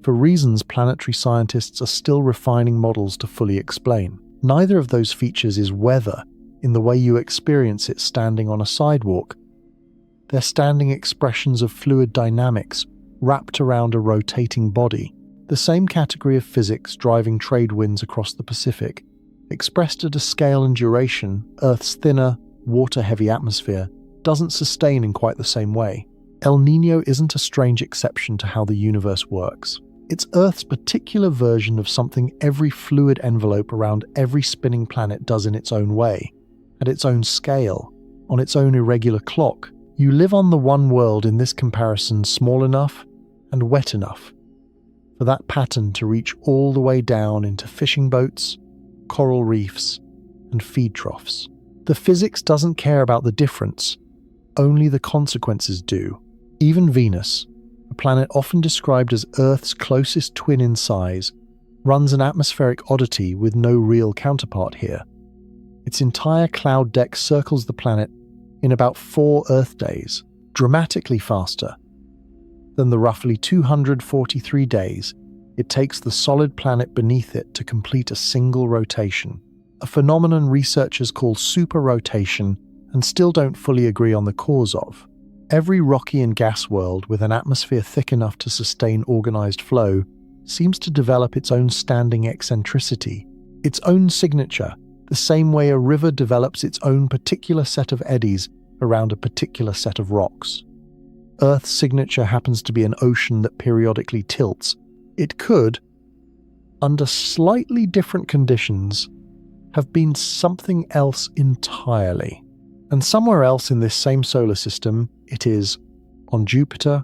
for reasons planetary scientists are still refining models to fully explain. Neither of those features is weather in the way you experience it standing on a sidewalk. They're standing expressions of fluid dynamics wrapped around a rotating body, the same category of physics driving trade winds across the Pacific. Expressed at a scale and duration Earth's thinner, water-heavy atmosphere doesn't sustain in quite the same way. El Niño isn't a strange exception to how the universe works. It's Earth's particular version of something every fluid envelope around every spinning planet does in its own way, at its own scale, on its own irregular clock. You live on the one world in this comparison small enough and wet enough for that pattern to reach all the way down into fishing boats, coral reefs, and feed troughs. The physics doesn't care about the difference, only the consequences do. Even Venus, a planet often described as Earth's closest twin in size, runs an atmospheric oddity with no real counterpart here. Its entire cloud deck circles the planet in about 4 Earth days, dramatically faster than the roughly 243 days it takes the solid planet beneath it to complete a single rotation, a phenomenon researchers call superrotation and still don't fully agree on the cause of. Every rocky and gas world with an atmosphere thick enough to sustain organized flow seems to develop its own standing eccentricity, its own signature, the same way a river develops its own particular set of eddies around a particular set of rocks. Earth's signature happens to be an ocean that periodically tilts. It could, under slightly different conditions, have been something else entirely. And somewhere else in this same solar system, it is on Jupiter,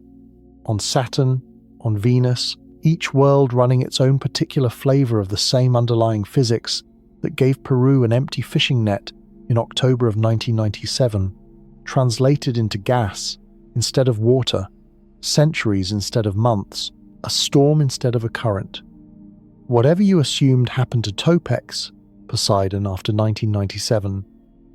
on Saturn, on Venus, each world running its own particular flavor of the same underlying physics that gave Peru an empty fishing net in October of 1997, translated into gas instead of water, centuries instead of months, a storm instead of a current. Whatever you assumed happened to Topex, Poseidon, after 1997,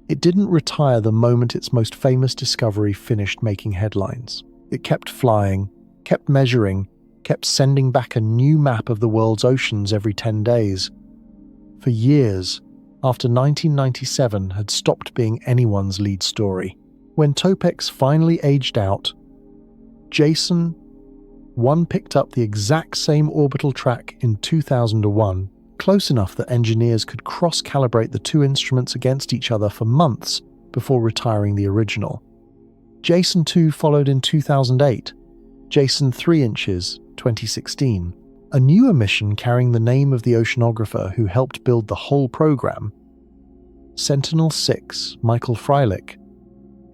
it didn't retire the moment its most famous discovery finished making headlines. It kept flying, kept measuring, kept sending back a new map of the world's oceans every 10 days. For years, after 1997 had stopped being anyone's lead story. When Topex finally aged out, Jason 1 picked up the exact same orbital track in 2001, close enough that engineers could cross-calibrate the two instruments against each other for months before retiring the original. Jason 2 followed in 2008, Jason 3 inches 2016. A newer mission carrying the name of the oceanographer who helped build the whole program, Sentinel-6 Michael Freilich,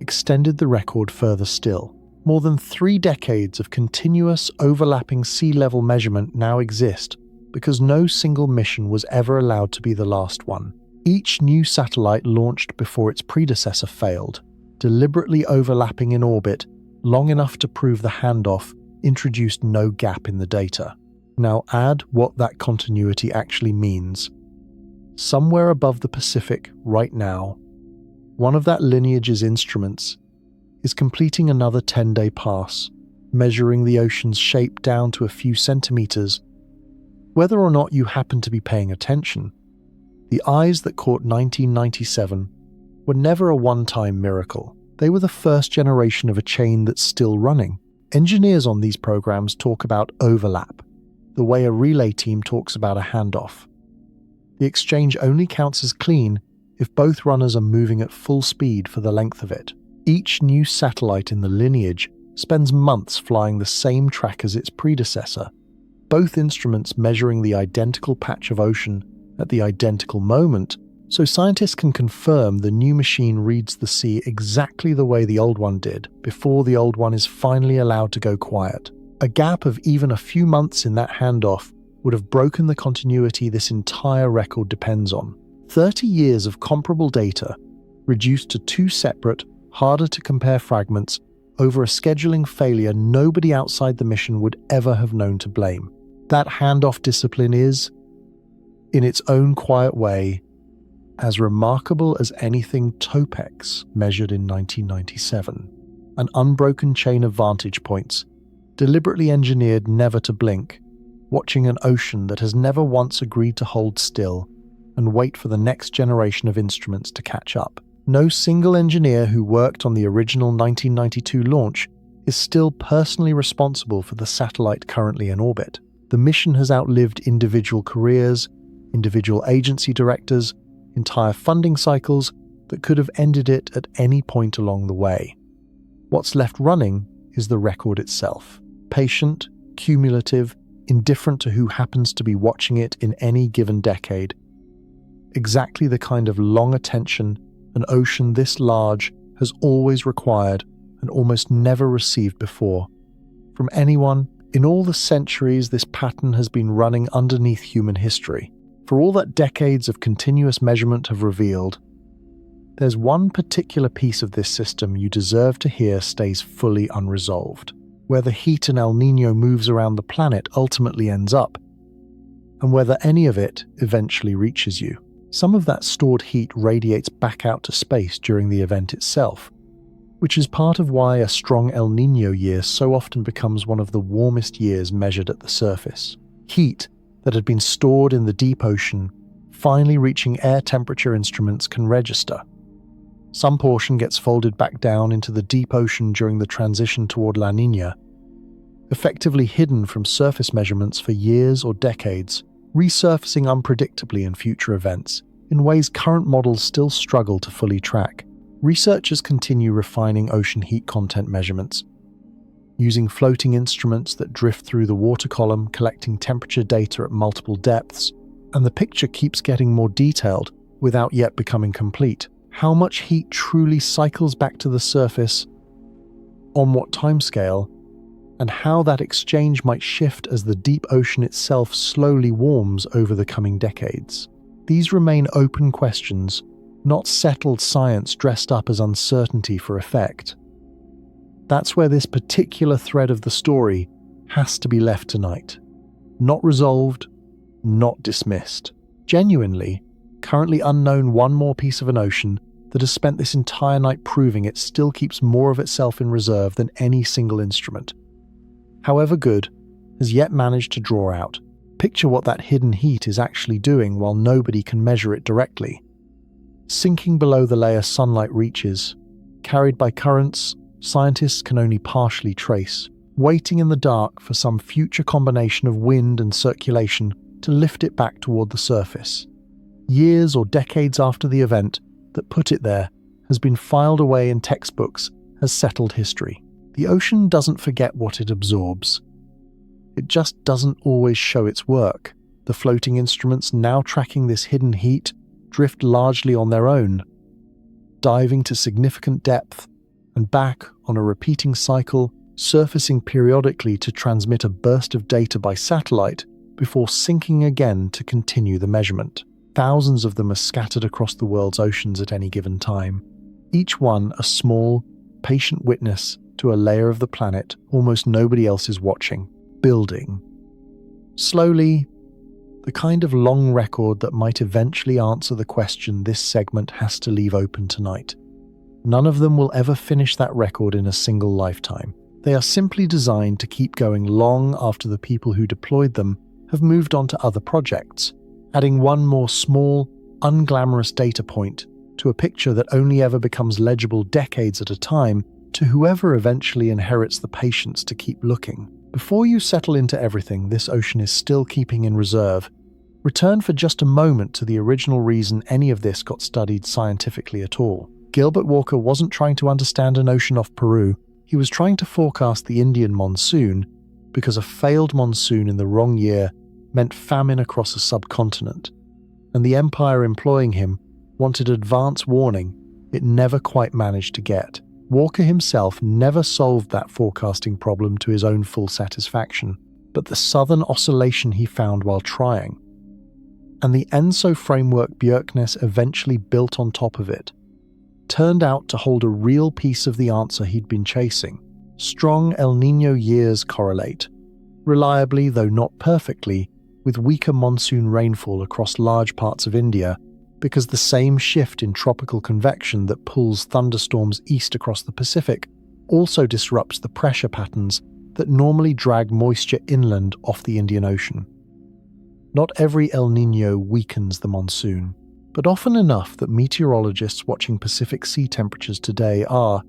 extended the record further still. More than 3 decades of continuous overlapping sea level measurement now exist because no single mission was ever allowed to be the last one. Each new satellite launched before its predecessor failed, deliberately overlapping in orbit long enough to prove the handoff introduced no gap in the data. Now add what that continuity actually means. Somewhere above the Pacific right now, one of that lineage's instruments is completing another 10-day pass, measuring the ocean's shape down to a few centimeters. Whether or not you happen to be paying attention, the eyes that caught 1997 were never a one-time miracle. They were the first generation of a chain that's still running. Engineers on these programs talk about overlap, the way a relay team talks about a handoff. The exchange only counts as clean if both runners are moving at full speed for the length of it. Each new satellite in the lineage spends months flying the same track as its predecessor, both instruments measuring the identical patch of ocean at the identical moment So scientists can confirm the new machine reads the sea exactly the way the old one did before the old one is finally allowed to go quiet. A gap of even a few months in that handoff would have broken the continuity this entire record depends on. 30 years of comparable data reduced to two separate, harder-to-compare fragments over a scheduling failure nobody outside the mission would ever have known to blame. That handoff discipline is, in its own quiet way, as remarkable as anything Topex measured in 1997. An unbroken chain of vantage points, deliberately engineered never to blink, watching an ocean that has never once agreed to hold still and wait for the next generation of instruments to catch up. No single engineer who worked on the original 1992 launch is still personally responsible for the satellite currently in orbit. The mission has outlived individual careers, individual agency directors, entire funding cycles that could have ended it at any point along the way. What's left running is the record itself. Patient, cumulative, indifferent to who happens to be watching it in any given decade. Exactly the kind of long attention an ocean this large has always required and almost never received before. From anyone, in all the centuries this pattern has been running underneath human history. For all that decades of continuous measurement have revealed, there's one particular piece of this system you deserve to hear stays fully unresolved. Where the heat in El Niño moves around the planet ultimately ends up, and whether any of it eventually reaches you. Some of that stored heat radiates back out to space during the event itself, which is part of why a strong El Niño year so often becomes one of the warmest years measured at the surface. Heat that had been stored in the deep ocean, finally reaching air temperature instruments can register. Some portion gets folded back down into the deep ocean during the transition toward La Niña, effectively hidden from surface measurements for years or decades, resurfacing unpredictably in future events, in ways current models still struggle to fully track. Researchers continue refining ocean heat content measurements, using floating instruments that drift through the water column, collecting temperature data at multiple depths, and the picture keeps getting more detailed without yet becoming complete. How much heat truly cycles back to the surface, on what timescale, and how that exchange might shift as the deep ocean itself slowly warms over the coming decades. These remain open questions, not settled science dressed up as uncertainty for effect. That's where this particular thread of the story has to be left tonight. Not resolved, not dismissed. Genuinely, currently unknown one more piece of an ocean that has spent this entire night proving it still keeps more of itself in reserve than any single instrument, however good, has yet managed to draw out. Picture what that hidden heat is actually doing while nobody can measure it directly. Sinking below the layer sunlight reaches, carried by currents scientists can only partially trace, waiting in the dark for some future combination of wind and circulation to lift it back toward the surface. Years or decades after the event that put it there has been filed away in textbooks as settled history. The ocean doesn't forget what it absorbs. It just doesn't always show its work. The floating instruments now tracking this hidden heat drift largely on their own, diving to significant depth and back on a repeating cycle, surfacing periodically to transmit a burst of data by satellite before sinking again to continue the measurement. Thousands of them are scattered across the world's oceans at any given time, each one a small, patient witness to a layer of the planet almost nobody else is watching, building. Slowly, the kind of long record that might eventually answer the question this segment has to leave open tonight. None of them will ever finish that record in a single lifetime. They are simply designed to keep going long after the people who deployed them have moved on to other projects, adding one more small, unglamorous data point to a picture that only ever becomes legible decades at a time to whoever eventually inherits the patience to keep looking. Before you settle into everything this ocean is still keeping in reserve, return for just a moment to the original reason any of this got studied scientifically at all. Gilbert Walker wasn't trying to understand an ocean off Peru, he was trying to forecast the Indian monsoon, because a failed monsoon in the wrong year meant famine across a subcontinent, and the empire employing him wanted advance warning it never quite managed to get. Walker himself never solved that forecasting problem to his own full satisfaction, but the southern oscillation he found while trying, and the ENSO framework Bjerknes eventually built on top of it, turned out to hold a real piece of the answer he'd been chasing. Strong El Niño years correlate, reliably though not perfectly, with weaker monsoon rainfall across large parts of India, because the same shift in tropical convection that pulls thunderstorms east across the Pacific also disrupts the pressure patterns that normally drag moisture inland off the Indian Ocean. Not every El Niño weakens the monsoon, but often enough that meteorologists watching Pacific sea temperatures today are,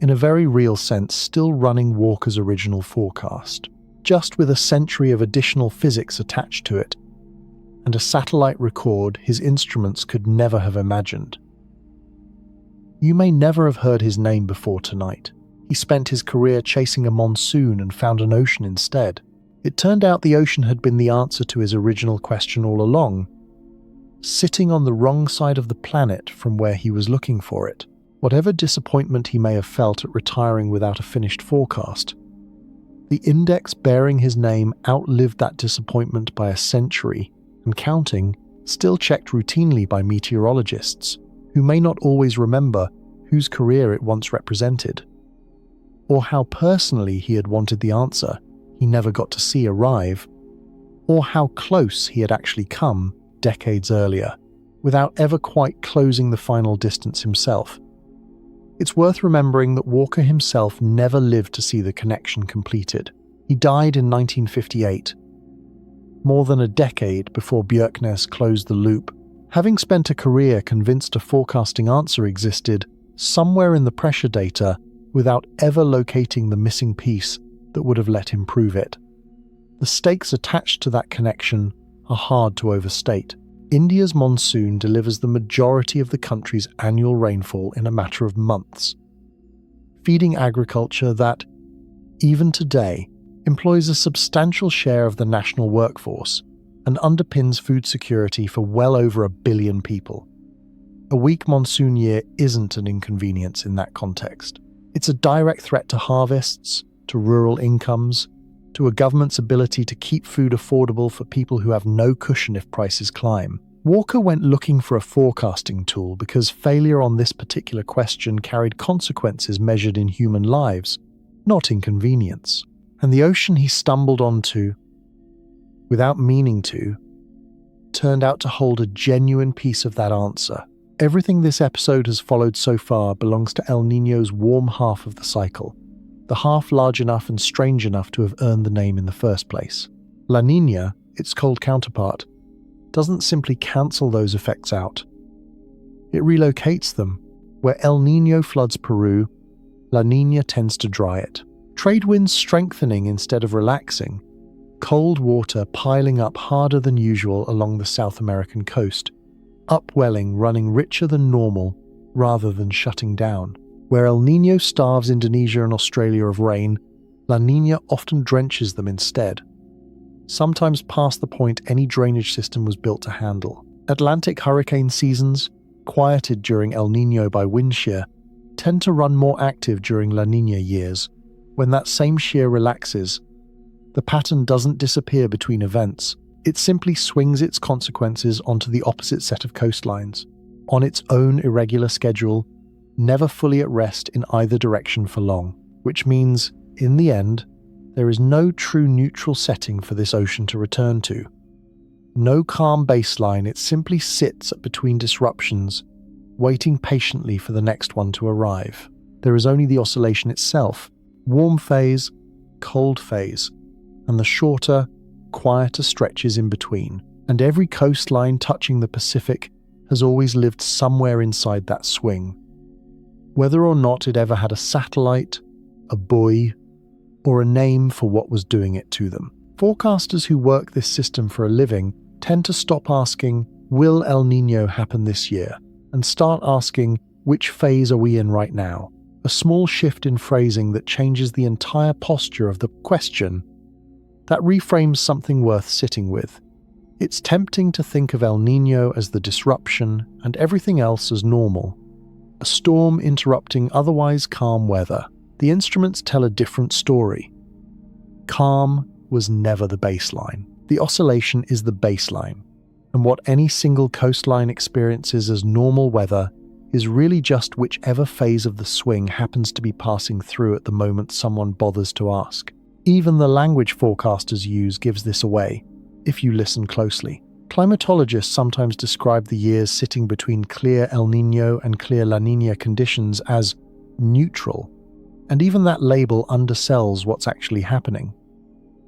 in a very real sense, still running Walker's original forecast, just with a century of additional physics attached to it, and a satellite record his instruments could never have imagined. You may never have heard his name before tonight. He spent his career chasing a monsoon and found an ocean instead. It turned out the ocean had been the answer to his original question all along, sitting on the wrong side of the planet from where he was looking for it. Whatever disappointment he may have felt at retiring without a finished forecast, the index bearing his name outlived that disappointment by a century, and counting, still checked routinely by meteorologists, who may not always remember whose career it once represented, or how personally he had wanted the answer he never got to see arrive, or how close he had actually come decades earlier, without ever quite closing the final distance himself. It's worth remembering that Walker himself never lived to see the connection completed. He died in 1958, more than a decade before Bjerknes closed the loop, having spent a career convinced a forecasting answer existed somewhere in the pressure data without ever locating the missing piece that would have let him prove it. The stakes attached to that connection are hard to overstate. India's monsoon delivers the majority of the country's annual rainfall in a matter of months, feeding agriculture that, even today, employs a substantial share of the national workforce and underpins food security for well over 1 billion people. A weak monsoon year isn't an inconvenience in that context. It's a direct threat to harvests, to rural incomes, to a government's ability to keep food affordable for people who have no cushion if prices climb. Walker went looking for a forecasting tool because failure on this particular question carried consequences measured in human lives, not inconvenience. And the ocean he stumbled onto, without meaning to, turned out to hold a genuine piece of that answer. Everything this episode has followed so far belongs to El Niño's warm half of the cycle, the half large enough and strange enough to have earned the name in the first place. La Niña, its cold counterpart, doesn't simply cancel those effects out. It relocates them. Where El Niño floods Peru, La Niña tends to dry it. Trade winds strengthening instead of relaxing, cold water piling up harder than usual along the South American coast, upwelling running richer than normal rather than shutting down. Where El Niño starves Indonesia and Australia of rain, La Niña often drenches them instead, sometimes past the point any drainage system was built to handle. Atlantic hurricane seasons, quieted during El Niño by wind shear, tend to run more active during La Niña years. When that same shear relaxes, the pattern doesn't disappear between events. It simply swings its consequences onto the opposite set of coastlines, on its own irregular schedule, never fully at rest in either direction for long, which means, in the end, there is no true neutral setting for this ocean to return to. No calm baseline, it simply sits between disruptions, waiting patiently for the next one to arrive. There is only the oscillation itself, warm phase, cold phase, and the shorter, quieter stretches in between. And every coastline touching the Pacific has always lived somewhere inside that swing. Whether or not it ever had a satellite, a buoy, or a name for what was doing it to them. Forecasters who work this system for a living tend to stop asking, will El Niño happen this year? And start asking, which phase are we in right now? A small shift in phrasing that changes the entire posture of the question, that reframes something worth sitting with. It's tempting to think of El Niño as the disruption and everything else as normal, a storm interrupting otherwise calm weather. The instruments tell a different story. Calm was never the baseline. The oscillation is the baseline, and what any single coastline experiences as normal weather is really just whichever phase of the swing happens to be passing through at the moment someone bothers to ask. Even the language forecasters use gives this away, if you listen closely. Climatologists sometimes describe the years sitting between clear El Niño and clear La Niña conditions as neutral, and even that label undersells what's actually happening.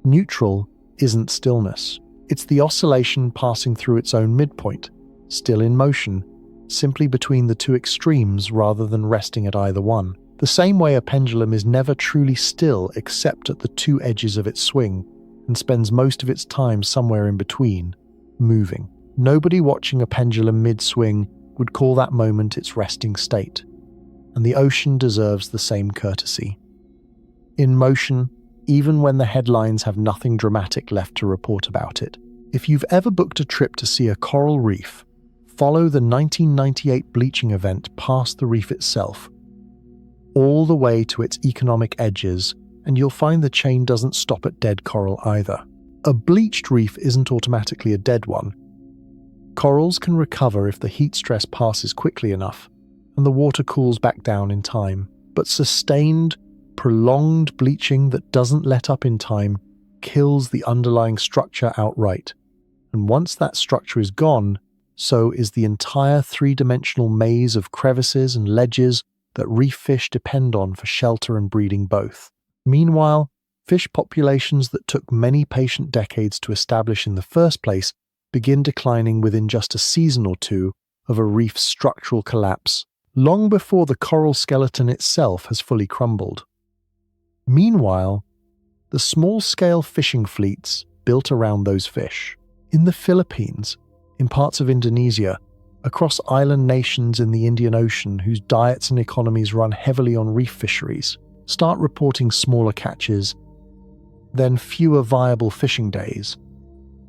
Neutral isn't stillness. It's the oscillation passing through its own midpoint, still in motion, simply between the two extremes rather than resting at either one. The same way a pendulum is never truly still except at the two edges of its swing, and spends most of its time somewhere in between, moving. Nobody watching a pendulum mid-swing would call that moment its resting state, and the ocean deserves the same courtesy. In motion, even when the headlines have nothing dramatic left to report about it. If you've ever booked a trip to see a coral reef, follow the 1998 bleaching event past the reef itself, all the way to its economic edges, and you'll find the chain doesn't stop at dead coral either. A bleached reef isn't automatically a dead one. Corals can recover if the heat stress passes quickly enough, and the water cools back down in time. But sustained, prolonged bleaching that doesn't let up in time kills the underlying structure outright. And once that structure is gone, so is the entire three-dimensional maze of crevices and ledges that reef fish depend on for shelter and breeding both. Meanwhile, fish populations that took many patient decades to establish in the first place begin declining within just a season or two of a reef's structural collapse, long before the coral skeleton itself has fully crumbled. Meanwhile, the small-scale fishing fleets built around those fish, in the Philippines, in parts of Indonesia, across island nations in the Indian Ocean whose diets and economies run heavily on reef fisheries, start reporting smaller catches, then fewer viable fishing days,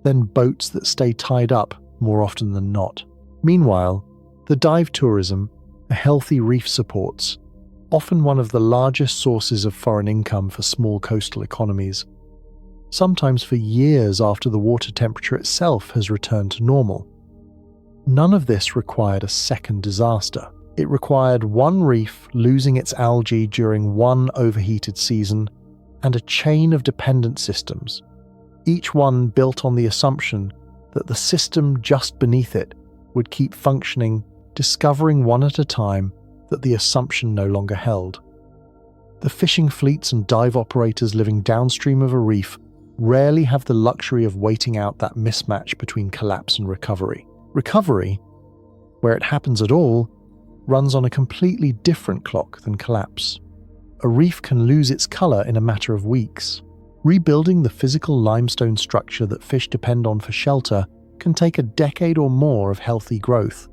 then boats that stay tied up more often than not. Meanwhile, the dive tourism a healthy reef supports, often one of the largest sources of foreign income for small coastal economies, sometimes for years after the water temperature itself has returned to normal. None of this required a second disaster. It required one reef losing its algae during one overheated season and a chain of dependent systems, each one built on the assumption that the system just beneath it would keep functioning, discovering one at a time that the assumption no longer held. The fishing fleets and dive operators living downstream of a reef rarely have the luxury of waiting out that mismatch between collapse and recovery. Recovery, where it happens at all, runs on a completely different clock than collapse. A reef can lose its color in a matter of weeks. Rebuilding the physical limestone structure that fish depend on for shelter can take a decade or more of healthy growth,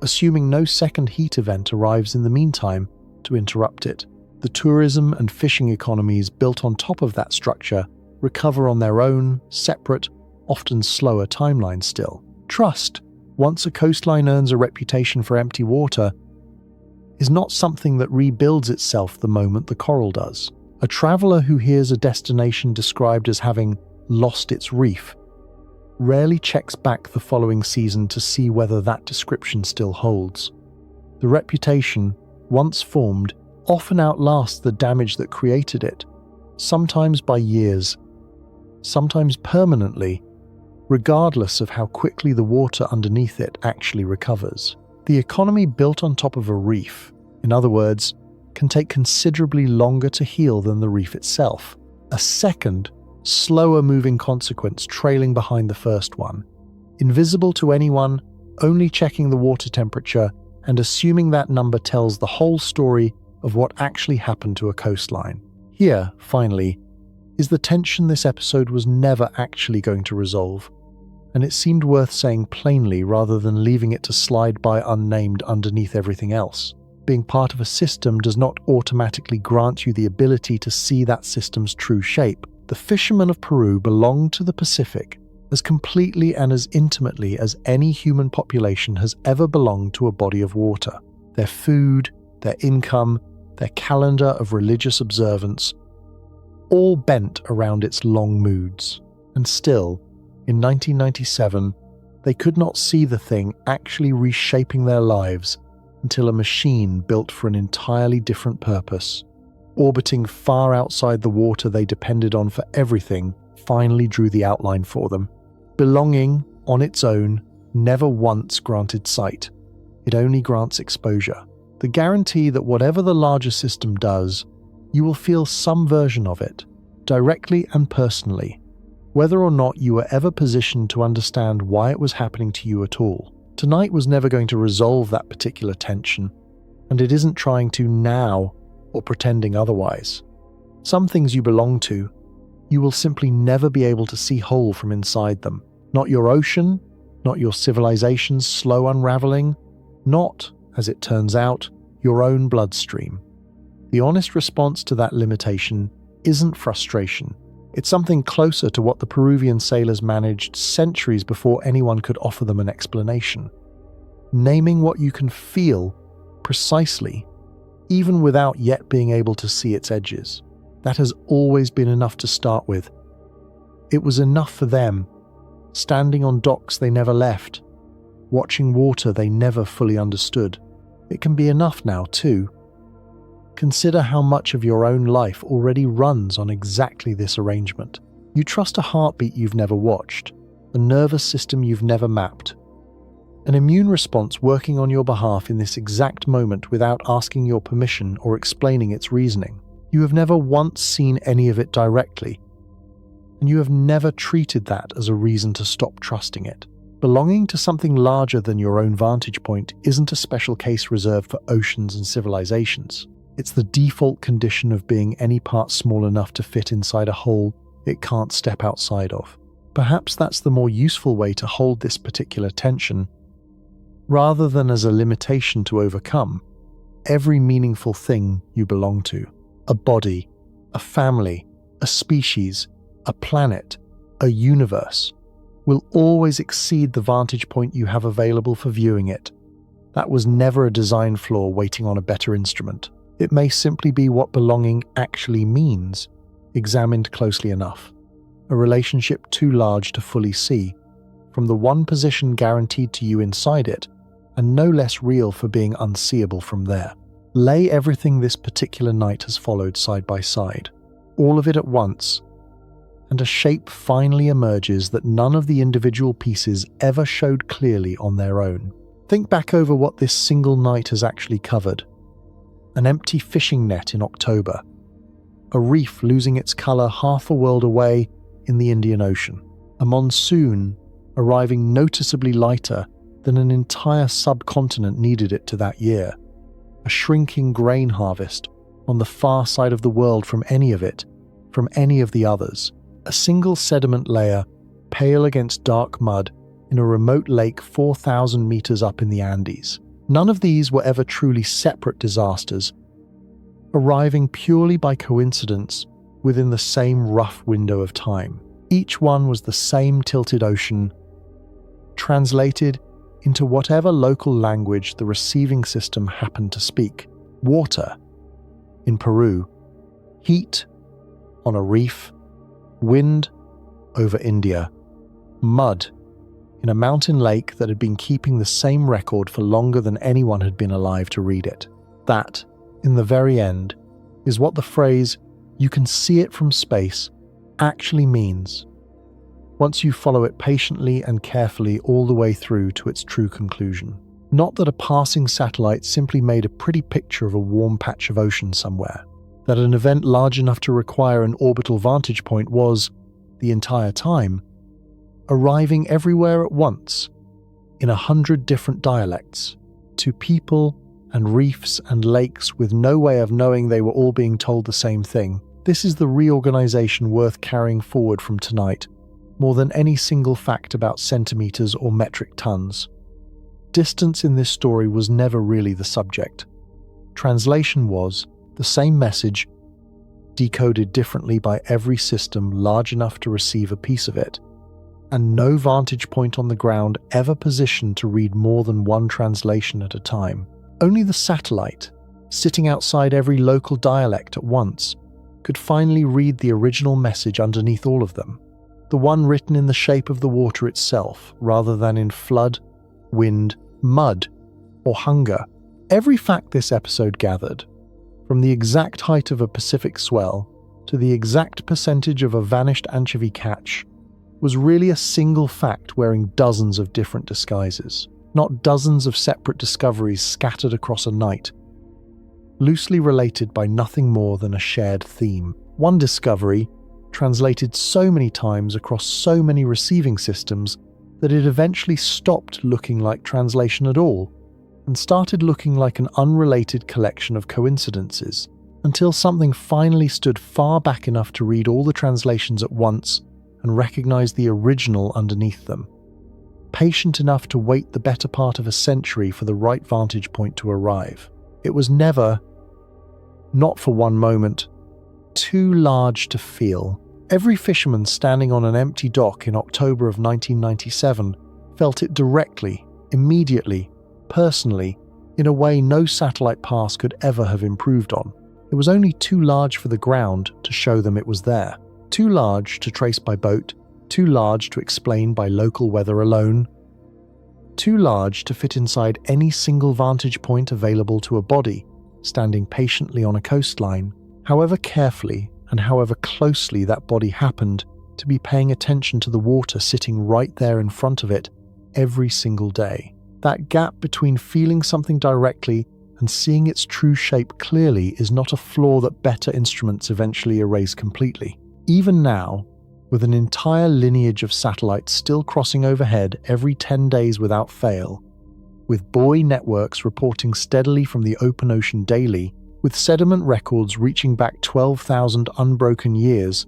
assuming no second heat event arrives in the meantime to interrupt it. The tourism and fishing economies built on top of that structure recover on their own, separate, often slower timeline still. Trust, once a coastline earns a reputation for empty water, is not something that rebuilds itself the moment the coral does. A traveller who hears a destination described as having lost its reef rarely checks back the following season to see whether that description still holds. The reputation, once formed, often outlasts the damage that created it, sometimes by years, sometimes permanently, regardless of how quickly the water underneath it actually recovers. The economy built on top of a reef, in other words, can take considerably longer to heal than the reef itself. A second, slower-moving consequence trailing behind the first one, invisible to anyone, only checking the water temperature and assuming that number tells the whole story of what actually happened to a coastline. Here, finally, is the tension this episode was never actually going to resolve, and it seemed worth saying plainly rather than leaving it to slide by unnamed underneath everything else. Being part of a system does not automatically grant you the ability to see that system's true shape. The fishermen of Peru belonged to the Pacific, as completely and as intimately as any human population has ever belonged to a body of water. Their food, their income, their calendar of religious observance, all bent around its long moods. And still, in 1997, they could not see the thing actually reshaping their lives until a machine built for an entirely different purpose, orbiting far outside the water they depended on for everything, finally drew the outline for them. Belonging, on its own, never once granted sight. It only grants exposure. The guarantee that whatever the larger system does, you will feel some version of it, directly and personally, whether or not you were ever positioned to understand why it was happening to you at all. Tonight was never going to resolve that particular tension, and it isn't trying to now or pretending otherwise. Some things you belong to, you will simply never be able to see whole from inside them. Not your ocean, not your civilization's slow unraveling, not, as it turns out, your own bloodstream. The honest response to that limitation isn't frustration. It's something closer to what the Peruvian sailors managed centuries before anyone could offer them an explanation. Naming what you can feel precisely, even without yet being able to see its edges. That has always been enough to start with. It was enough for them, standing on docks they never left, watching water they never fully understood. It can be enough now, too. Consider how much of your own life already runs on exactly this arrangement. You trust a heartbeat you've never watched, a nervous system you've never mapped, an immune response working on your behalf in this exact moment without asking your permission or explaining its reasoning. You have never once seen any of it directly, and you have never treated that as a reason to stop trusting it. Belonging to something larger than your own vantage point isn't a special case reserved for oceans and civilizations. It's the default condition of being any part small enough to fit inside a hole it can't step outside of. Perhaps that's the more useful way to hold this particular tension. Rather than as a limitation to overcome, every meaningful thing you belong to, a body, a family, a species, a planet, a universe, will always exceed the vantage point you have available for viewing it. That was never a design flaw waiting on a better instrument. It may simply be what belonging actually means, examined closely enough. A relationship too large to fully see, from the one position guaranteed to you inside it, and no less real for being unseeable from there. Lay everything this particular night has followed side by side, all of it at once, and a shape finally emerges that none of the individual pieces ever showed clearly on their own. Think back over what this single night has actually covered. An empty fishing net in October, a reef losing its colour half a world away in the Indian Ocean, a monsoon arriving noticeably lighter than an entire subcontinent needed it to that year, a shrinking grain harvest on the far side of the world from any of it, from any of the others, a single sediment layer pale against dark mud in a remote lake 4,000 meters up in the Andes. None of these were ever truly separate disasters, arriving purely by coincidence within the same rough window of time. Each one was the same tilted ocean, translated into whatever local language the receiving system happened to speak. Water in Peru, heat on a reef, wind over India, mud in a mountain lake that had been keeping the same record for longer than anyone had been alive to read it. That, in the very end, is what the phrase, "you can see it from space," actually means, once you follow it patiently and carefully all the way through to its true conclusion. Not that a passing satellite simply made a pretty picture of a warm patch of ocean somewhere, that an event large enough to require an orbital vantage point was, the entire time, arriving everywhere at once, in 100 different dialects, to people and reefs and lakes with no way of knowing they were all being told the same thing. This is the reorganization worth carrying forward from tonight, more than any single fact about centimeters or metric tons. Distance in this story was never really the subject. Translation was the same message, decoded differently by every system large enough to receive a piece of it, and no vantage point on the ground ever positioned to read more than one translation at a time. Only the satellite, sitting outside every local dialect at once, could finally read the original message underneath all of them, the one written in the shape of the water itself rather than in flood, wind, mud, or hunger. Every fact this episode gathered, from the exact height of a Pacific swell to the exact percentage of a vanished anchovy catch, was really a single fact wearing dozens of different disguises, not dozens of separate discoveries scattered across a night, loosely related by nothing more than a shared theme. One discovery translated so many times across so many receiving systems that it eventually stopped looking like translation at all and started looking like an unrelated collection of coincidences, until something finally stood far back enough to read all the translations at once and recognize the original underneath them, patient enough to wait the better part of a century for the right vantage point to arrive. It was never, not for one moment, too large to feel. Every fisherman standing on an empty dock in October of 1997 felt it directly, immediately, personally, in a way no satellite pass could ever have improved on. It was only too large for the ground to show them it was there. Too large to trace by boat, too large to explain by local weather alone, too large to fit inside any single vantage point available to a body standing patiently on a coastline, however carefully and however closely that body happened to be paying attention to the water sitting right there in front of it every single day. That gap between feeling something directly and seeing its true shape clearly is not a flaw that better instruments eventually erase completely. Even now, with an entire lineage of satellites still crossing overhead every 10 days without fail, with buoy networks reporting steadily from the open ocean daily, with sediment records reaching back 12,000 unbroken years,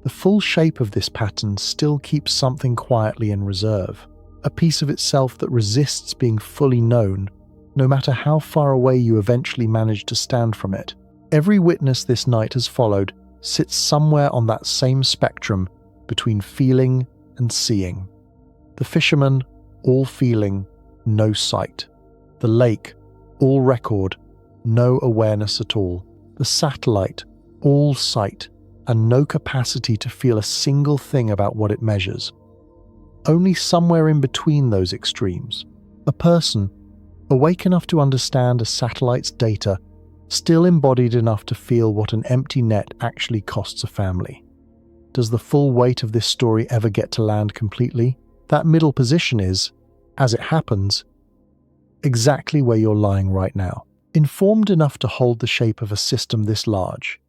the full shape of this pattern still keeps something quietly in reserve, a piece of itself that resists being fully known, no matter how far away you eventually manage to stand from it. Every witness this night has followed sits somewhere on that same spectrum between feeling and seeing. The fisherman, all feeling, no sight. The lake, all record, no awareness at all. The satellite, all sight, and no capacity to feel a single thing about what it measures. Only somewhere in between those extremes, a person, awake enough to understand a satellite's data, still embodied enough to feel what an empty net actually costs a family. Does the full weight of this story ever get to land completely? That middle position is, as it happens, exactly where you're lying right now. Informed enough to hold the shape of a system this large,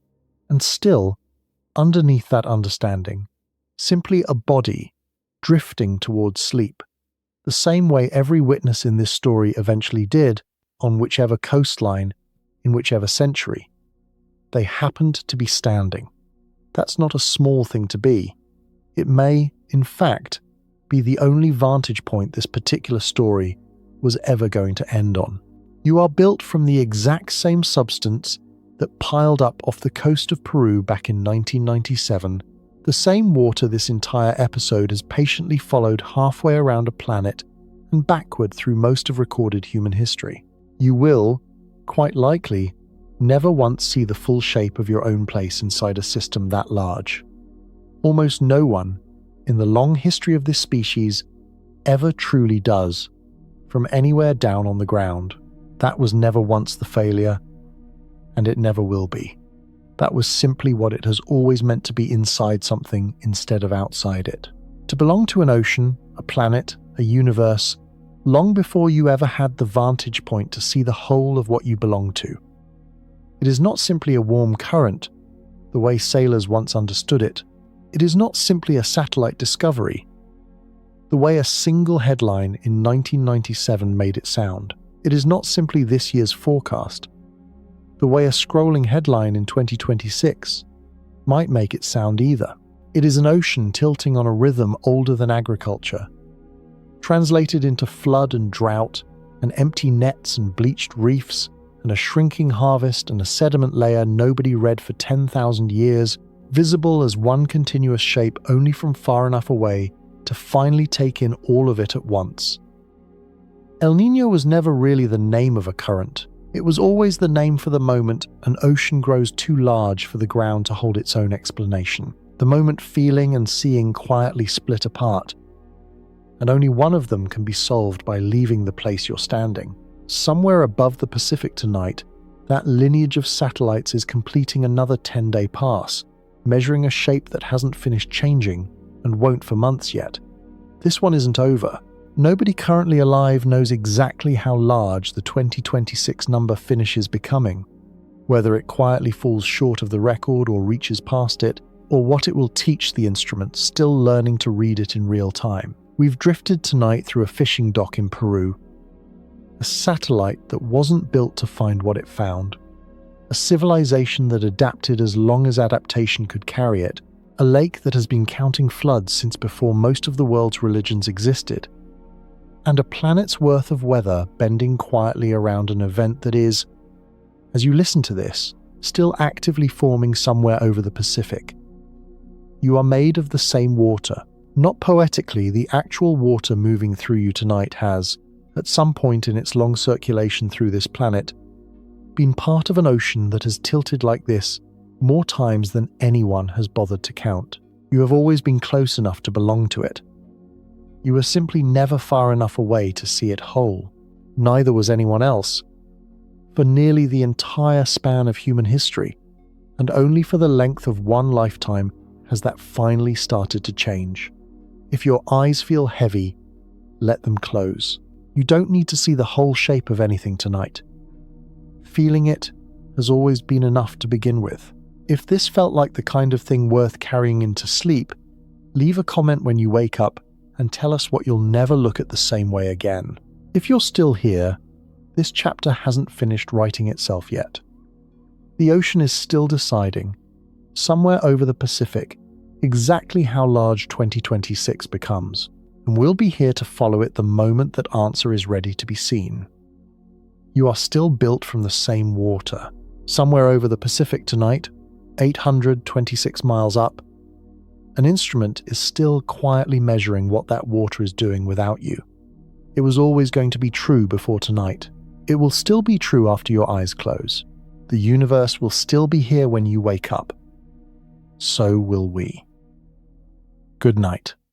and still, underneath that understanding, simply a body drifting towards sleep, the same way every witness in this story eventually did on whichever coastline, in whichever century. They happened to be standing. That's not a small thing to be. It may, in fact, be the only vantage point this particular story was ever going to end on. You are built from the exact same substance that piled up off the coast of Peru back in 1997, the same water this entire episode has patiently followed halfway around a planet and backward through most of recorded human history. You will, quite likely, never once see the full shape of your own place inside a system that large. Almost no one, in the long history of this species, ever truly does, from anywhere down on the ground. That was never once the failure, and it never will be. That was simply what it has always meant to be inside something instead of outside it. To belong to an ocean, a planet, a universe, long before you ever had the vantage point to see the whole of what you belong to. It is not simply a warm current, the way sailors once understood it. It is not simply a satellite discovery, the way a single headline in 1997 made it sound. It is not simply this year's forecast, the way a scrolling headline in 2026 might make it sound either. It is an ocean tilting on a rhythm older than agriculture, translated into flood and drought, and empty nets and bleached reefs, and a shrinking harvest and a sediment layer nobody read for 10,000 years, visible as one continuous shape only from far enough away to finally take in all of it at once. El Niño was never really the name of a current. It was always the name for the moment an ocean grows too large for the ground to hold its own explanation. The moment feeling and seeing quietly split apart. And only one of them can be solved by leaving the place you're standing. Somewhere above the Pacific tonight, that lineage of satellites is completing another 10-day pass, measuring a shape that hasn't finished changing and won't for months yet. This one isn't over. Nobody currently alive knows exactly how large the 2026 number finishes becoming, whether it quietly falls short of the record or reaches past it, or what it will teach the instrument still learning to read it in real time. We've drifted tonight through a fishing dock in Peru, a satellite that wasn't built to find what it found, a civilization that adapted as long as adaptation could carry it, a lake that has been counting floods since before most of the world's religions existed, and a planet's worth of weather bending quietly around an event that is, as you listen to this, still actively forming somewhere over the Pacific. You are made of the same water. Not poetically, the actual water moving through you tonight has, at some point in its long circulation through this planet, been part of an ocean that has tilted like this more times than anyone has bothered to count. You have always been close enough to belong to it. You were simply never far enough away to see it whole. Neither was anyone else. For nearly the entire span of human history, and only for the length of one lifetime has that finally started to change. If your eyes feel heavy, let them close. You don't need to see the whole shape of anything tonight. Feeling it has always been enough to begin with. If this felt like the kind of thing worth carrying into sleep, leave a comment when you wake up and tell us what you'll never look at the same way again. If you're still here, this chapter hasn't finished writing itself yet. The ocean is still deciding, somewhere over the Pacific, exactly how large 2026 becomes, and we'll be here to follow it the moment that answer is ready to be seen. You are still built from the same water. Somewhere over the Pacific tonight, 826 miles up, an instrument is still quietly measuring what that water is doing without you. It was always going to be true before tonight. It will still be true after your eyes close. The universe will still be here when you wake up. So will we. Good night.